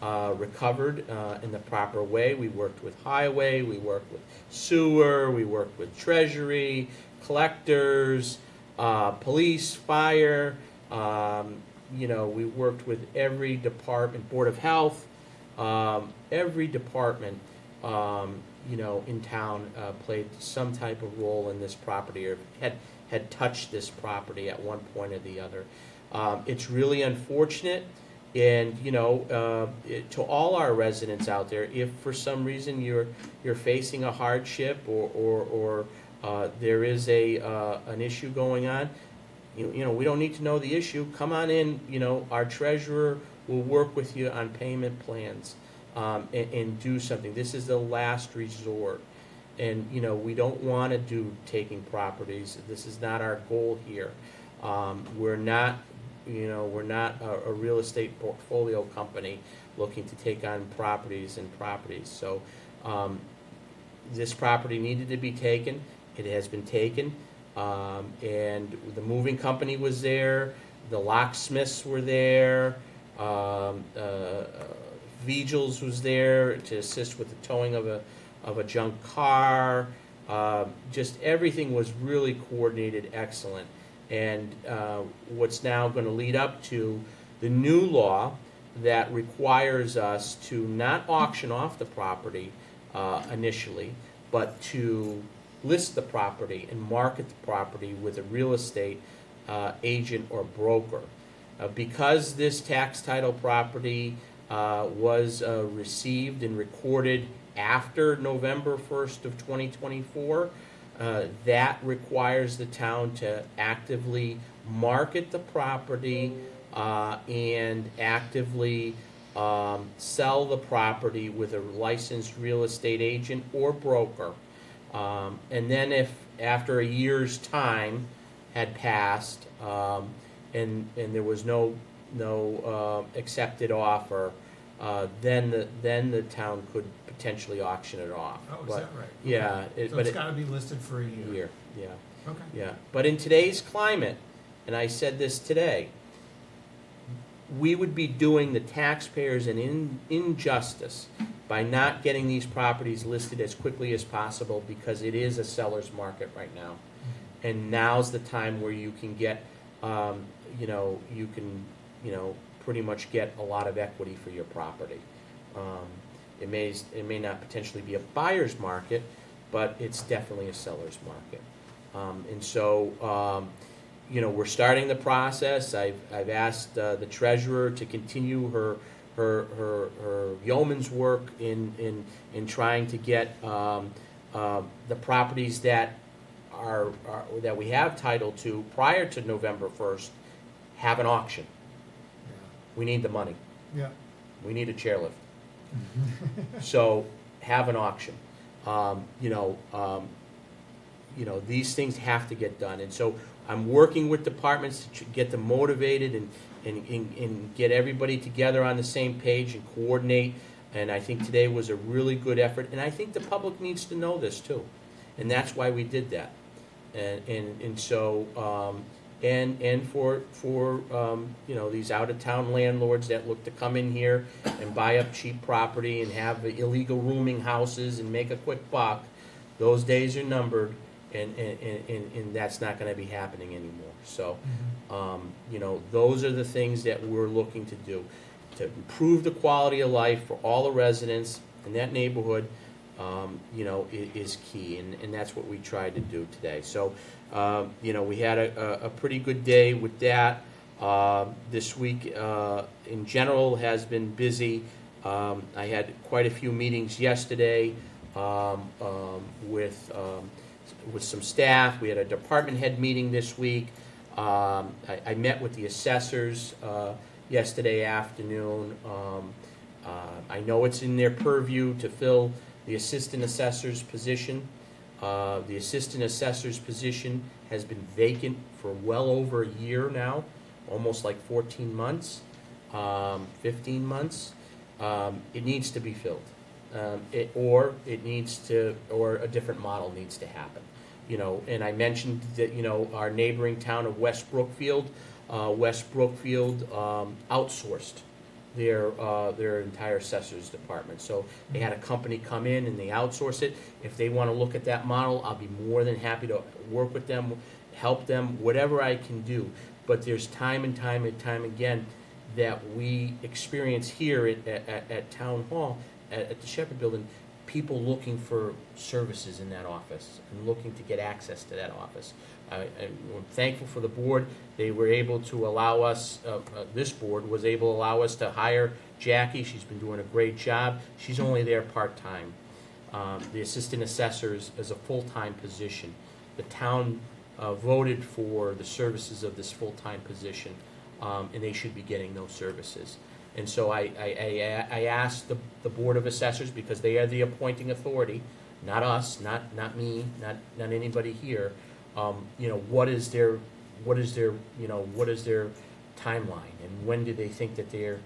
recovered in the proper way. We worked with highway, we worked with sewer, we worked with treasury, collectors, police, fire. You know, we worked with every department, Board of Health, every department, you know, in town played some type of role in this property, or had touched this property at one point or the other. It's really unfortunate, and you know, to all our residents out there, if for some reason you're facing a hardship, or there is an issue going on, you know, we don't need to know the issue. Come on in. You know, our treasurer will work with you on payment plans. And do something. This is the last resort, and you know, we don't want to do taking properties. This is not our goal here. We're not, you know, we're not a real estate portfolio company looking to take on properties. So this property needed to be taken. It has been taken, and the moving company was there. The locksmiths were there. Vigils was there to assist with the towing of a junk car. Just everything was really coordinated, excellent. And what's now going to lead up to the new law that requires us to not auction off the property initially, but to list the property and market the property with a real estate agent or broker. Because this tax title property was received and recorded after November 1st of 2024, that requires the town to actively market the property and actively sell the property with a licensed real estate agent or broker. And then if after a year's time had passed and there was no accepted offer, then the town could potentially auction it off. Oh, is But, that right? Yeah. So it's gotta be listed for a year. Yeah. Okay. Yeah. But in today's climate, and I said this today, we would be doing the taxpayers an injustice by not getting these properties listed as quickly as possible, because it is a seller's market right now. And now's the time where you can get, you know, pretty much get a lot of equity for your property. It may not potentially be a buyer's market, but it's definitely a seller's market. And so, you know, we're starting the process. I've asked the treasurer to continue her yeoman's work in trying to get the properties that that we have title to prior to November 1st have an auction. We need the money. Yeah. We need a chairlift. So have an auction. You know, these things have to get done. And so I'm working with departments to get them motivated and get everybody together on the same page and coordinate. And I think today was a really good effort. And I think the public needs to know this too. And that's why we did that. And so, and for you know, these out-of-town landlords that look to come in here and buy up cheap property and have illegal rooming houses and make a quick buck, those days are numbered. and that's not gonna be happening anymore. So, those are the things that we're looking to do, to improve the quality of life for all the residents in that neighborhood, is key, and that's what we tried to do today. So, we had a pretty good day with that. This week, in general, has been busy. I had quite a few meetings yesterday with some staff. We had a department head meeting this week. I met with the assessors yesterday afternoon. I know it's in their purview to fill the assistant assessor's position. The assistant assessor's position has been vacant for well over a year now, almost like 14 months, 15 months. It needs to be filled. Or a different model needs to happen. And I mentioned that, our neighboring town of West Brookfield outsourced their entire assessor's department. So they had a company come in and they outsource it. If they want to look at that model, I'll be more than happy to work with them, help them, whatever I can do. But there's time and time again that we experience here at Town Hall, at the Shepherd Building, people looking for services in that office and looking to get access to that office. I'm thankful for the board. They were able to allow us, this board was able to allow us to hire Jackie. She's been doing a great job. She's only there part-time. The assistant assessor is a full-time position. The town voted for the services of this full-time position, and they should be getting those services. And so I asked the Board of Assessors, because they are the appointing authority, not us, not me, not anybody here. What is their timeline, and when do they think that they're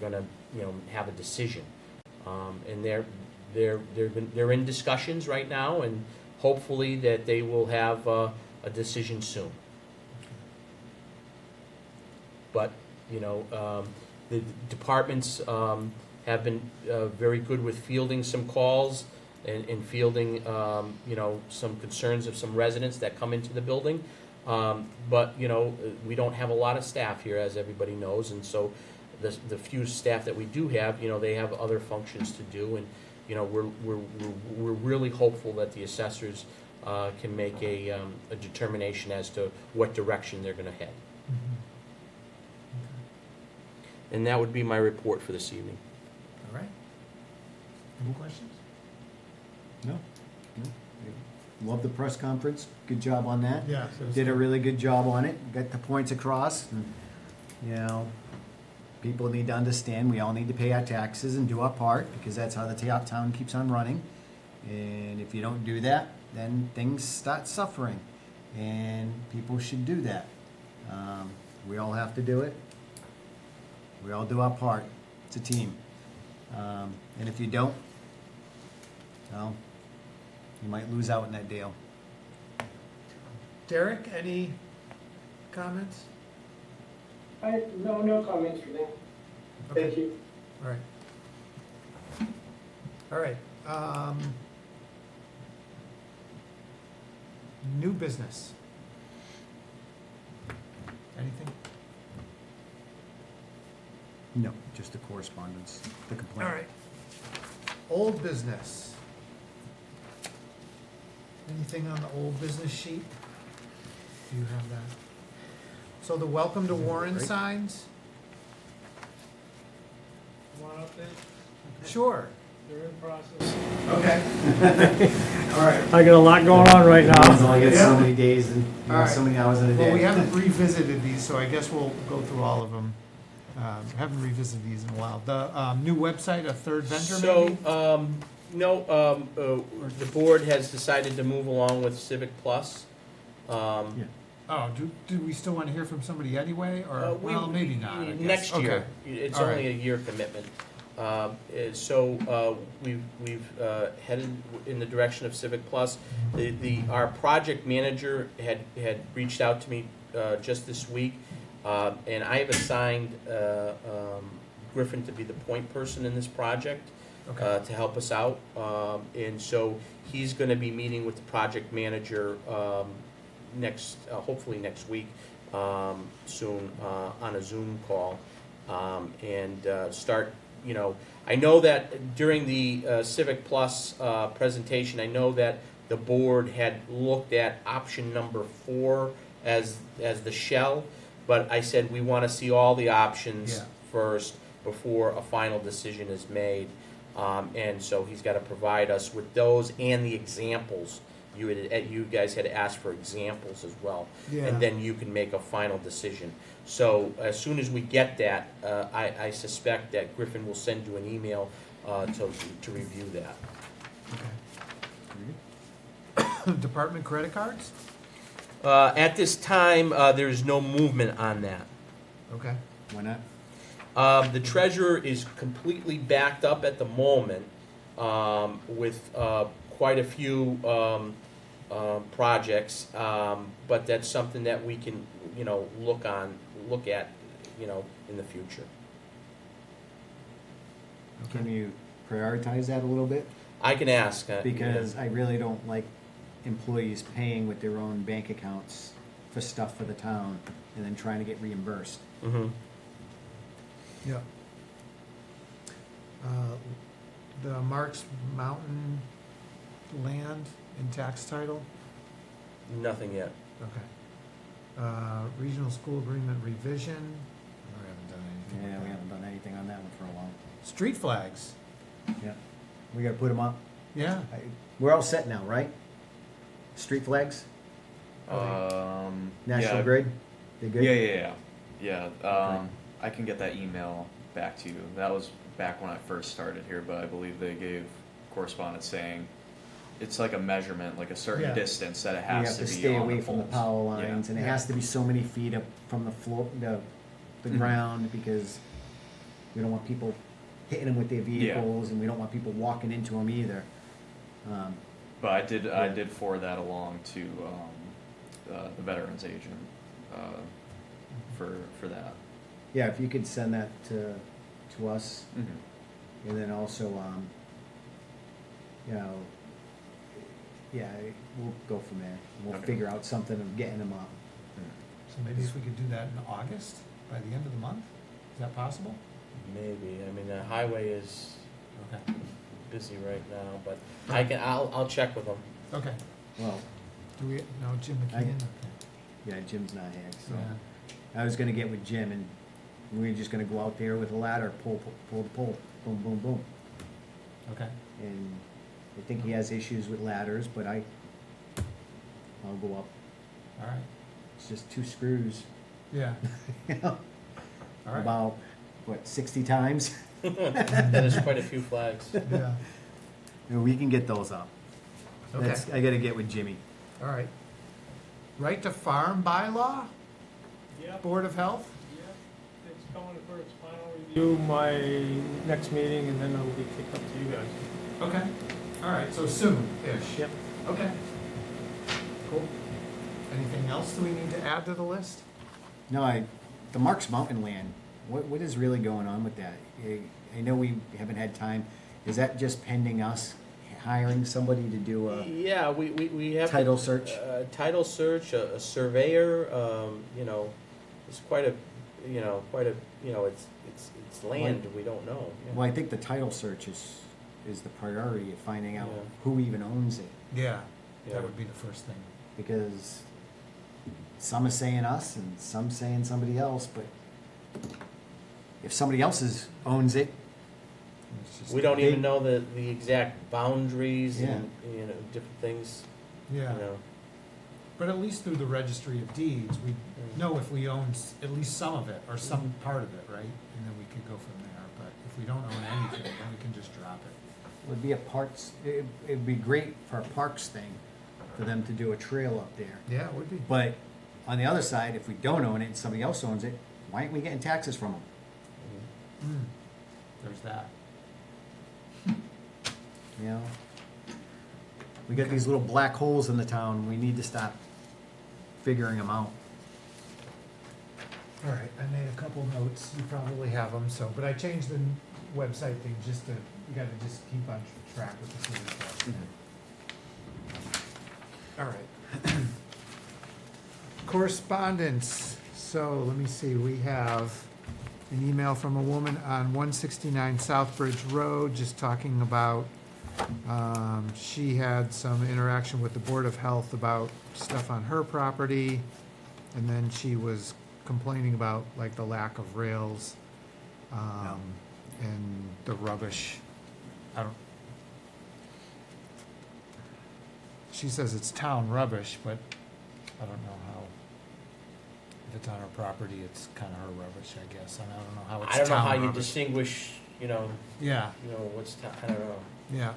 gonna have a decision? And they're in discussions right now, and hopefully that they will have a decision soon. But the departments have been very good with fielding some calls and fielding some concerns of some residents that come into the building. But we don't have a lot of staff here, as everybody knows, and so the few staff that we do have, they have other functions to do, and we're really hopeful that the assessors can make a determination as to what direction they're going to head. And that would be my report for this evening. All right. Any questions? No. Love the press conference. Good job on that. Yeah. Did a really good job on it. Got the points across. And, people need to understand we all need to pay our taxes and do our part, because that's how the town keeps on running. And if you don't do that, then things start suffering. And people should do that. We all have to do it. We all do our part. It's a team. And if you don't, well, you might lose out in that deal. Derek, any comments? No comments for that. Thank you. All right. All right. New business. Anything? No, just the correspondence, the complaint. All right. Old business. Anything on the old business sheet? Do you have that? So the welcome to Warren Great. signs? Want up there? Sure. They're in process. Okay. All right. I got a lot going on right You now. only get Yeah. so many days and All right. so many hours in a day. Well, we haven't revisited these, so I guess we'll go through all of them. Haven't revisited these in a while. The new website, a third vendor maybe? So, the board has decided to move along with Civic Plus. Yeah. Oh, do we still want to hear from somebody anyway, or, well, maybe not, I guess. Next year. Okay. It's All only right. a year commitment. So we've headed in the direction of Civic Plus. Our project manager had reached out to me just this week, and I have assigned Griffin to be the point person in this project. Okay. to help us out. And so he's going to be meeting with the project manager hopefully next week, soon, on a Zoom call, and start, I know that during the Civic Plus presentation, I know that the board had looked at option number 4 as the shell, but I said we want to see all the options Yeah. first before a final decision is made. And so he's got to provide us with those and the examples. You guys had asked for examples as well. Yeah. And then you can make a final decision. So as soon as we get that, I suspect that Griffin will send you an email to review that. Okay. Department credit cards? At this time, there's no movement on that. Okay. Why not? The treasurer is completely backed up at the moment with quite a few projects, but that's something that we can, look at, in the future. Can you prioritize that a little bit? I can ask. Because I really don't like employees paying with their own bank accounts for stuff for the town and then trying to get reimbursed. Mm-hmm. Yeah. The Marks Mountain land and tax title? Nothing yet. Okay. Regional school agreement revision? We haven't done anything. Yeah, with we that. haven't done anything on that one for a while. Street flags? Yeah. We gotta put them up. Yeah. We're all set now, right? Street flags? National yeah. Grid? They good? Yeah. I can get that email back to you. That was back when I first started here, but I believe they gave correspondence saying it's like a measurement, like a certain Yeah. distance that it You has have to be stay on away the from the poles. power lines, and it Yeah. has to be so many feet up from the floor, the Mhm. ground, because we don't want people hitting them with their vehicles, and we don't want people walking into them either. But I did forward that along to the veterans agent for that. Yeah, if you could send that to us, Mm-hmm. and then also, we'll go from there. We'll Okay. figure out something of getting them up. So maybe if we could do that in August, by the end of the month? Is that possible? Maybe. I mean, the highway is Okay. busy right now, but I'll check with them. Okay. Well, Do we, no, Jim I- McKeon? yeah, Jim's not here, so. Yeah. I was gonna get with Jim, and we were just gonna go out there with a ladder, pull the pole, boom, boom, boom. Okay. And I think he has issues with ladders, but I'll go up. All right. It's just 2 screws, Yeah. you know, All right. about, 60 times? That is quite a few flags. Yeah. And we can get those up. Okay. I gotta get with Jimmy. All right. Right to farm bylaw? Yep. Board of Health? Yeah, it's coming for its final review, my next meeting, and then it'll be kicked up to you guys. Okay. All right, so soon-ish. Yep. Okay. Cool. Anything else that we need to add to the list? No, the Marks Mountain land, what is really going on with that? I know we haven't had time. Is that just pending us hiring somebody to do a Yeah, we have. title search? Title search, a surveyor, it's it's land we don't know. Yeah. Well, I think the title search is the priority of finding out Yeah. who even owns it. Yeah, Yeah. that would be the first thing. Because some are saying us and some saying somebody else, but if somebody else owns it, It's just- We don't They- even know the exact boundaries Yeah. and, different things, Yeah, but at least through the registry of deeds, we know if we own at least some of it or some part of it, right? And then we could go from there, but if we don't own anything, then we can just drop it. it would be it'd be great for a parks thing, for them to do a trail up there. Yeah, it would be. But on the other side, if we don't own it and somebody else owns it, why aren't we getting taxes from them? Mm. There's that. You know? We got these little black holes in the town, we need to stop figuring them out. All right, I made a couple notes, you probably have them, but I changed the website thing, just to, you gotta just keep on track with the city stuff. All right. Correspondence, so let me see, we have an email from a woman on 169 Southbridge Road, just talking about, she had some interaction with the Board of Health about stuff on her property, and then she was complaining about like the lack of rails, and the rubbish. She says it's town rubbish, but I don't know how, if it's on her property, it's kind of her rubbish, I guess, and I don't know how it's I don't know town how you rubbish. distinguish, Yeah, what's, I don't know. yeah.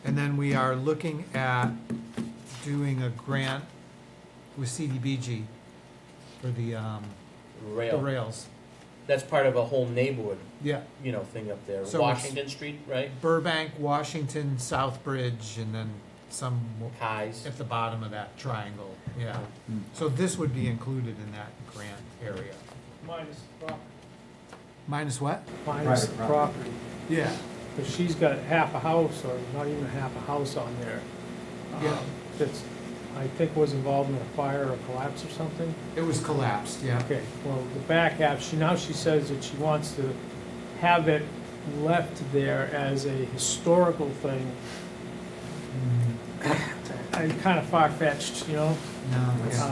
And then we are looking at doing a grant with CDBG for the rails. That's part of a whole neighborhood, Yeah, thing up there. So it's- Washington Street, right? Burbank, Washington, Southbridge, and then some Kai's. at the bottom of that triangle, yeah. So this would be included in that grant area. Minus property. Minus what? Minus Private property. Yeah. Because she's got half a house, or not even half a house on there. Yeah. That's, I think was involved in a fire or collapse or something. It was collapsed, yeah. Okay, well, the back half, she says that she wants to have it left there as a historical thing. Kind of far-fetched, No,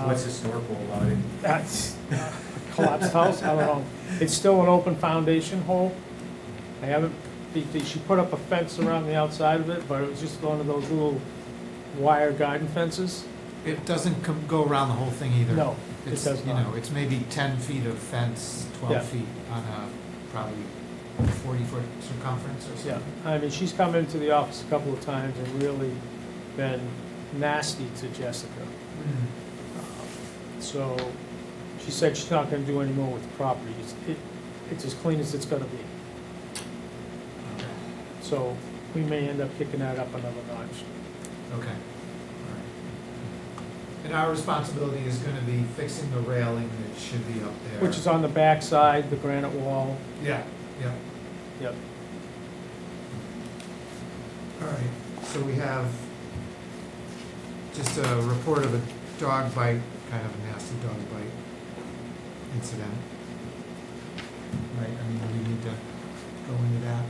What's historical about it? That's a collapsed house, I don't know. It's still an open foundation hole. I haven't, she put up a fence around the outside of it, but it was just one of those little wire garden fences. It doesn't go around the whole thing either. No, it It's, does not. It's maybe 10 feet of fence, 12 Yeah. feet on a probably 40-foot circumference or Yeah, something. I mean, she's come into the office a couple of times and really been nasty to Jessica. So she said she's not gonna do any more with the property. It's as clean as it's gonna be. So we may end up kicking that up another notch. Okay. All right. And our responsibility is gonna be fixing the railing that should be up there. Which is on the back side, the granite wall. Yeah, yeah. Yep. All right, so we have just a report of a dog bite, kind of a nasty dog bite incident. Right, I mean, we need to go into that.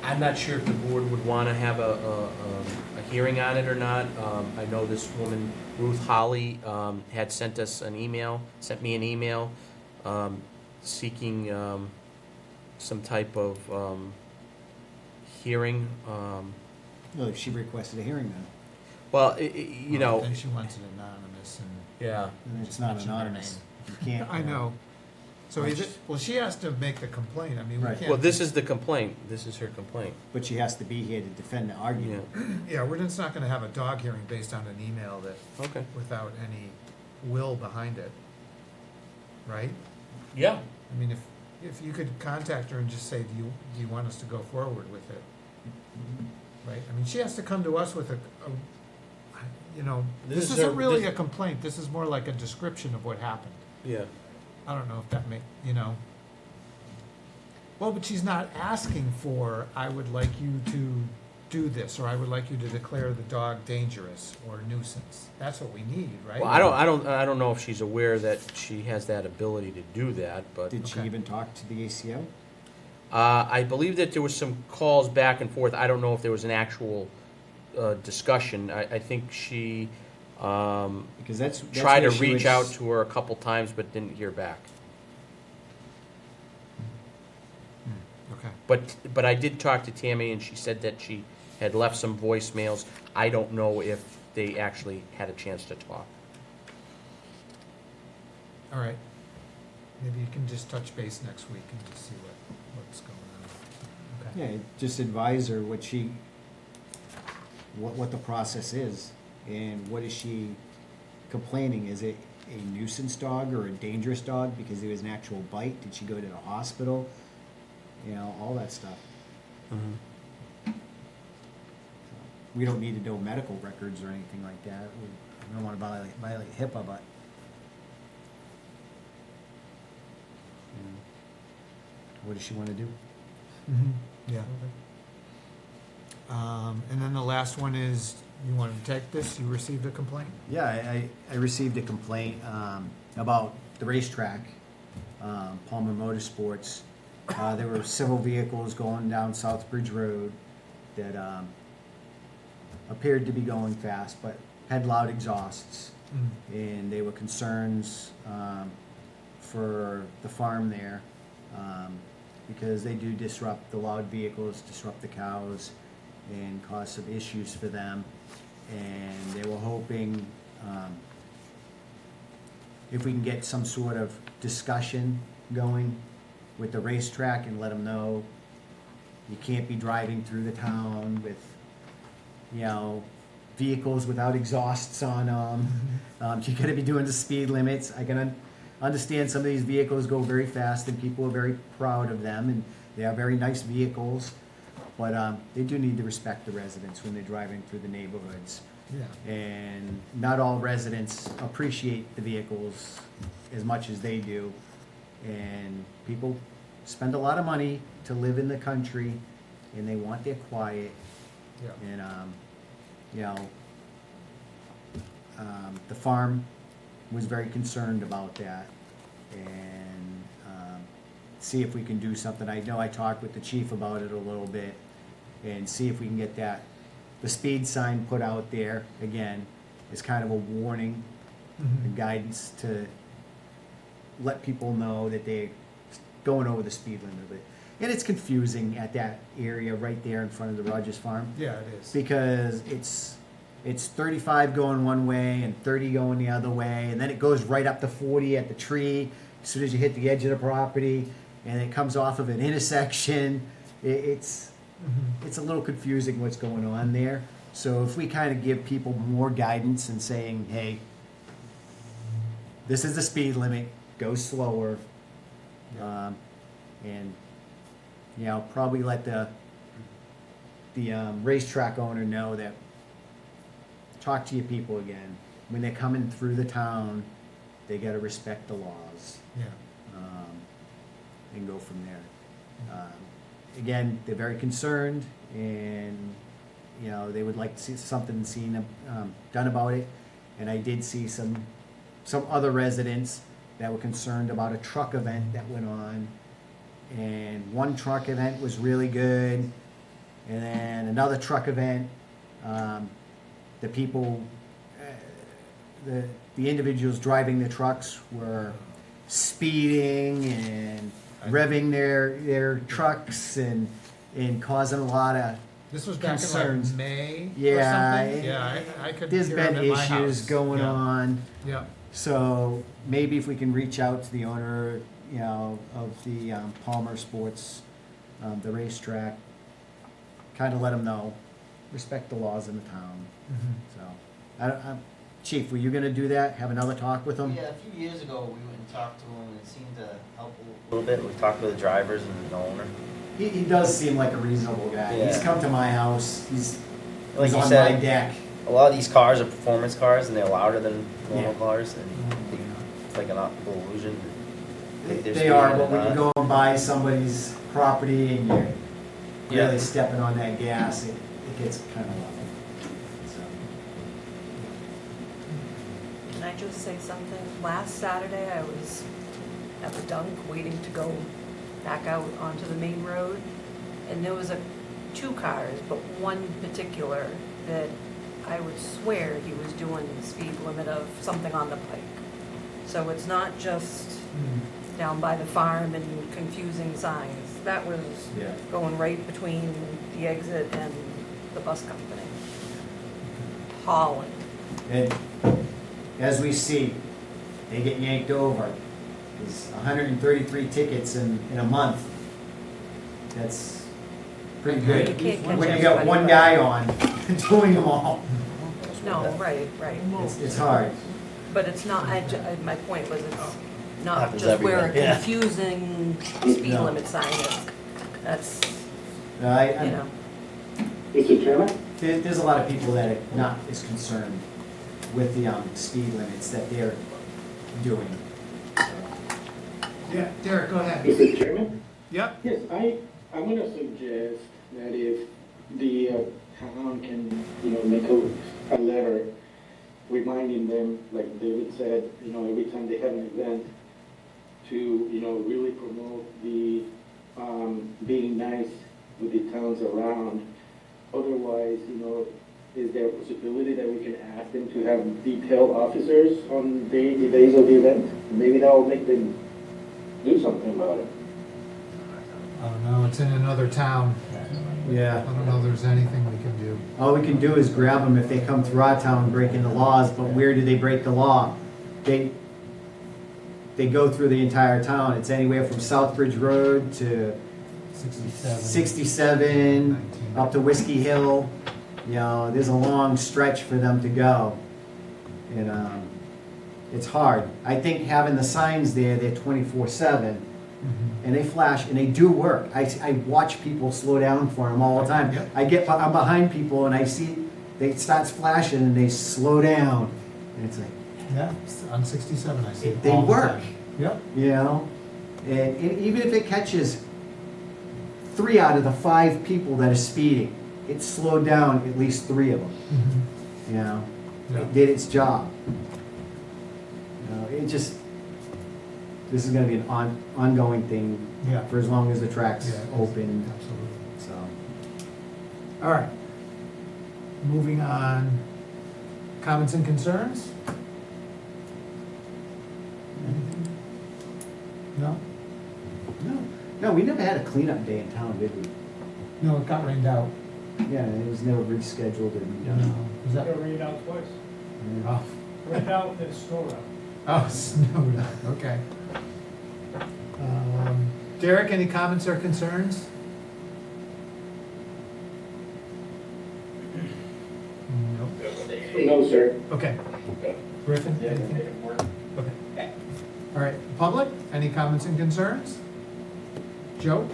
I'm not sure if the board would want to have a hearing on it or not. I know this woman, Ruth Holly, had sent me an email seeking some type of hearing. No, she requested a hearing then. Well, Well, then she wants it anonymous and. yeah. And it's not Mention her anonymous. You can't. I know. So Right. is it, well, she has to make the complaint, I mean, we Right. can't. Well, this is the complaint. This is her complaint. But she has to be here to defend the Yeah. argument. Yeah, we're just not gonna have a dog hearing based on an email that, Okay. without any will behind it, right? Yeah. I mean, if you could contact her and just say, do you want us to go forward with it? Right, I mean, she has to come to us with This this is isn't her- really this- a complaint, this is more like a description of what happened. Yeah. I don't know if that Well, but she's not asking for, I would like you to do this, or I would like you to declare the dog dangerous or nuisance. That's what we need, right? Well, I don't know if she's aware that she has that ability to do that, but Did she Okay. even talk to the ACO? I believe that there was some calls back and forth. I don't know if there was an actual discussion. I think she Because that's tried to where she reach was- out to her a couple times, but didn't hear back. Okay, But I did talk to Tammy, and she said that she had left some voicemails. I don't know if they actually had a chance to talk. all right. Maybe you can just touch base next week and just see what's going on. Okay. Yeah, just advise her what the process is, and what is she complaining? Is it a nuisance dog or a dangerous dog because there was an actual bite? Did she go to the hospital? You know, all that stuff. We don't need to know medical records or anything like that. We don't want to violate HIPAA, but what does she want to do? Yeah. And then the last one is, you wanted to take this, you received a complaint? Yeah, I received a complaint about the racetrack, Palmer Motorsports. There were several vehicles going down South Bridge Road that appeared to be going fast, but had loud exhausts. And they were concerns for the farm there, because they do disrupt, the loud vehicles disrupt the cows and cause some issues for them. And they were hoping if we can get some sort of discussion going with the racetrack and let them know you can't be driving through the town with, you know, vehicles without exhausts on them. You gotta be doing the speed limits. I can understand some of these vehicles go very fast and people are very proud of them and they are very nice vehicles. But they do need to respect the residents when they're driving through the neighborhoods. Yeah. And not all residents appreciate the vehicles as much as they do. And people spend a lot of money to live in the country and they want their quiet. Yeah. And, you know, the farm was very concerned about that. And see if we can do something. I know I talked with the chief about it a little bit and see if we can get the speed sign put out there again as kind of a warning and guidance to let people know that they're going over the speed limit. And it's confusing at that area right there in front of the Rogers Farm. Yeah, it is. Because it's 35 going one way and 30 going the other way, and then it goes right up to 40 at the tree as soon as you hit the edge of the property, and it comes off of an intersection. It's a little confusing what's going on there. So if we kind of give people more guidance and saying, hey, this is the speed limit, go slower, and you know, probably let the racetrack owner know that talk to your people again. When they're coming through the town, they got to respect the laws. Yeah. And go from there. Again, they're very concerned, and you know they would like to see something done about it. And I did see some other residents that were concerned about a truck event that went on, and one truck event was really good, and then another truck event, the people, the individuals driving the trucks were speeding and revving their trucks and causing a lot of This was back concerns. in like May or Yeah, something? Yeah, I could there's hear them been at my issues house. going Yeah. on. Yeah. So maybe if we can reach out to the owner, you know, of the Palmer Sports, the racetrack, kind of let them know, respect the laws in the town. So, Chief, were you gonna do that? Have another talk with them? Yeah, a few years ago, we went and talked to him, and it seemed to help a little bit. We talked with the drivers and the owner. He does seem like a reasonable guy. He's Yeah. come to my house. He's Like you on said, my deck. A lot of these cars are performance cars, and they're louder than normal Yeah. cars, and it's like an optical illusion. They are, but when you go and buy somebody's property and you're Yeah. really stepping on that gas, it gets kind of loud. So, Can I just say something? Last Saturday, I was at the dunk waiting to go back out onto the main road, and there was two cars, but one particular that I would swear he was doing the speed limit of something on the pike. So it's not just down by the farm and confusing signs. That was Yeah. going right between the exit and the bus company. Hauling. And as we see, they get yanked over. There's 133 tickets in a month. That's pretty You good. can't catch When you got everybody, one but- guy on doing them all, No, right. it's hard. But it's not, my point was it's not Happens just where a everywhere, yeah. confusing speed No. limit sign is. That's, I- you know, Mr. Chairman? There's a lot of people that are not as concerned with the speed limits that they're doing. Yeah, Derek, go ahead. Mr. Chairman? Yep. Yes, I I'm gonna suggest that if the town can, make a letter reminding them, like David said, every time they have an event, to, really promote the, being nice with the towns around. Otherwise, is there a possibility that we can ask them to have detailed officers on the days of the event? Maybe that will make them do something about it. I don't know, it's in another town. I Yeah. don't know if there's anything we can do. All we can do is grab them if they come through our town breaking the laws, but where do they break the law? They go through the entire town. It's anywhere from Southbridge Road to 67, up to Whiskey Hill. There's a long stretch for them to go. And it's hard. I think having the signs there, they're 24/7, and they flash, and they do work. I watch people slow down for them all the time. Yep. I'm behind people, and I see they start flashing, and they slow down. And it's like, Yeah, on 67, I see it they all the work. time. Yep. And even if it catches 3 out of the 5 people that are speeding, it slowed down at least 3 of them. Yeah. It did its job. This is going to be an ongoing thing Yeah. for as long as the track's Yeah, open. Absolutely. So, All right. Moving on. Comments and concerns? Anything? No? no, we never had a cleanup day in town, did we? No, it got rained out. Yeah, it was never rescheduled. And, Was that? Got rained out twice. Oh, Rained out and snowed out. oh, snowed out, okay. Derek, any comments or concerns? Nope. No, sir. Okay. Griffin, anything? Okay. All right, public, any comments and concerns? Joe?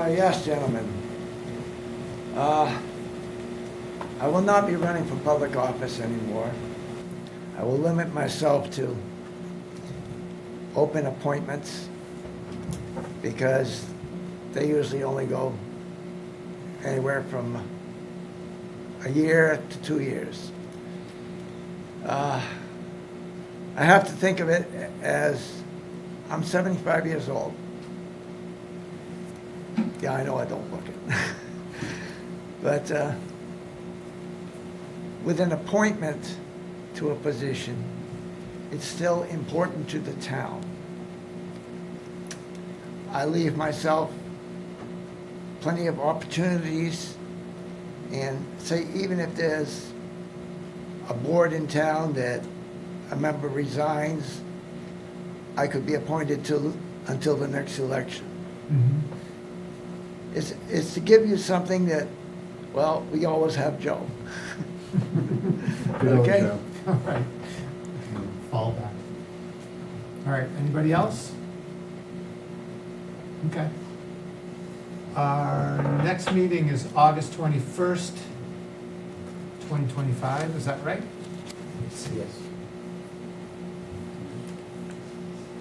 Yes, gentlemen. I will not be running for public office anymore. I will limit myself to open appointments because they usually only go anywhere from a year to 2 years. I have to think of it as I'm 75 years old. Yeah, I know I don't look it. But with an appointment to a position, it's still important to the town. I leave myself plenty of opportunities, and say even if there's a board in town that a member resigns, I could be appointed until the next election. It's to give you something that, well, we always have Joe. Good old Okay? Joe. All right. Fall back. All right, anybody else? Okay. Our next meeting is August 21st, 2025, is that right? Yes.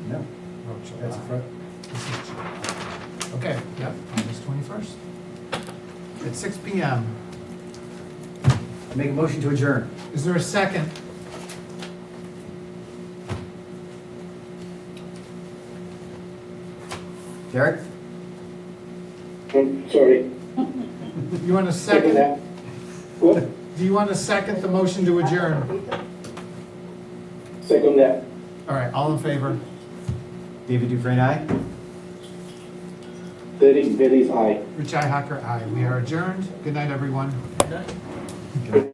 No, that's a front. Okay, yep, August 21st. At 6 PM. I make a motion to adjourn. Is there a second? Derek? I'm sorry. You want to Second second? that. What? Do you want to second the motion to adjourn? Second that. All right, all in favor? David Dufresne, aye? Billy's aye. Rich Ihacker, aye. We are adjourned. Good night, everyone. Okay.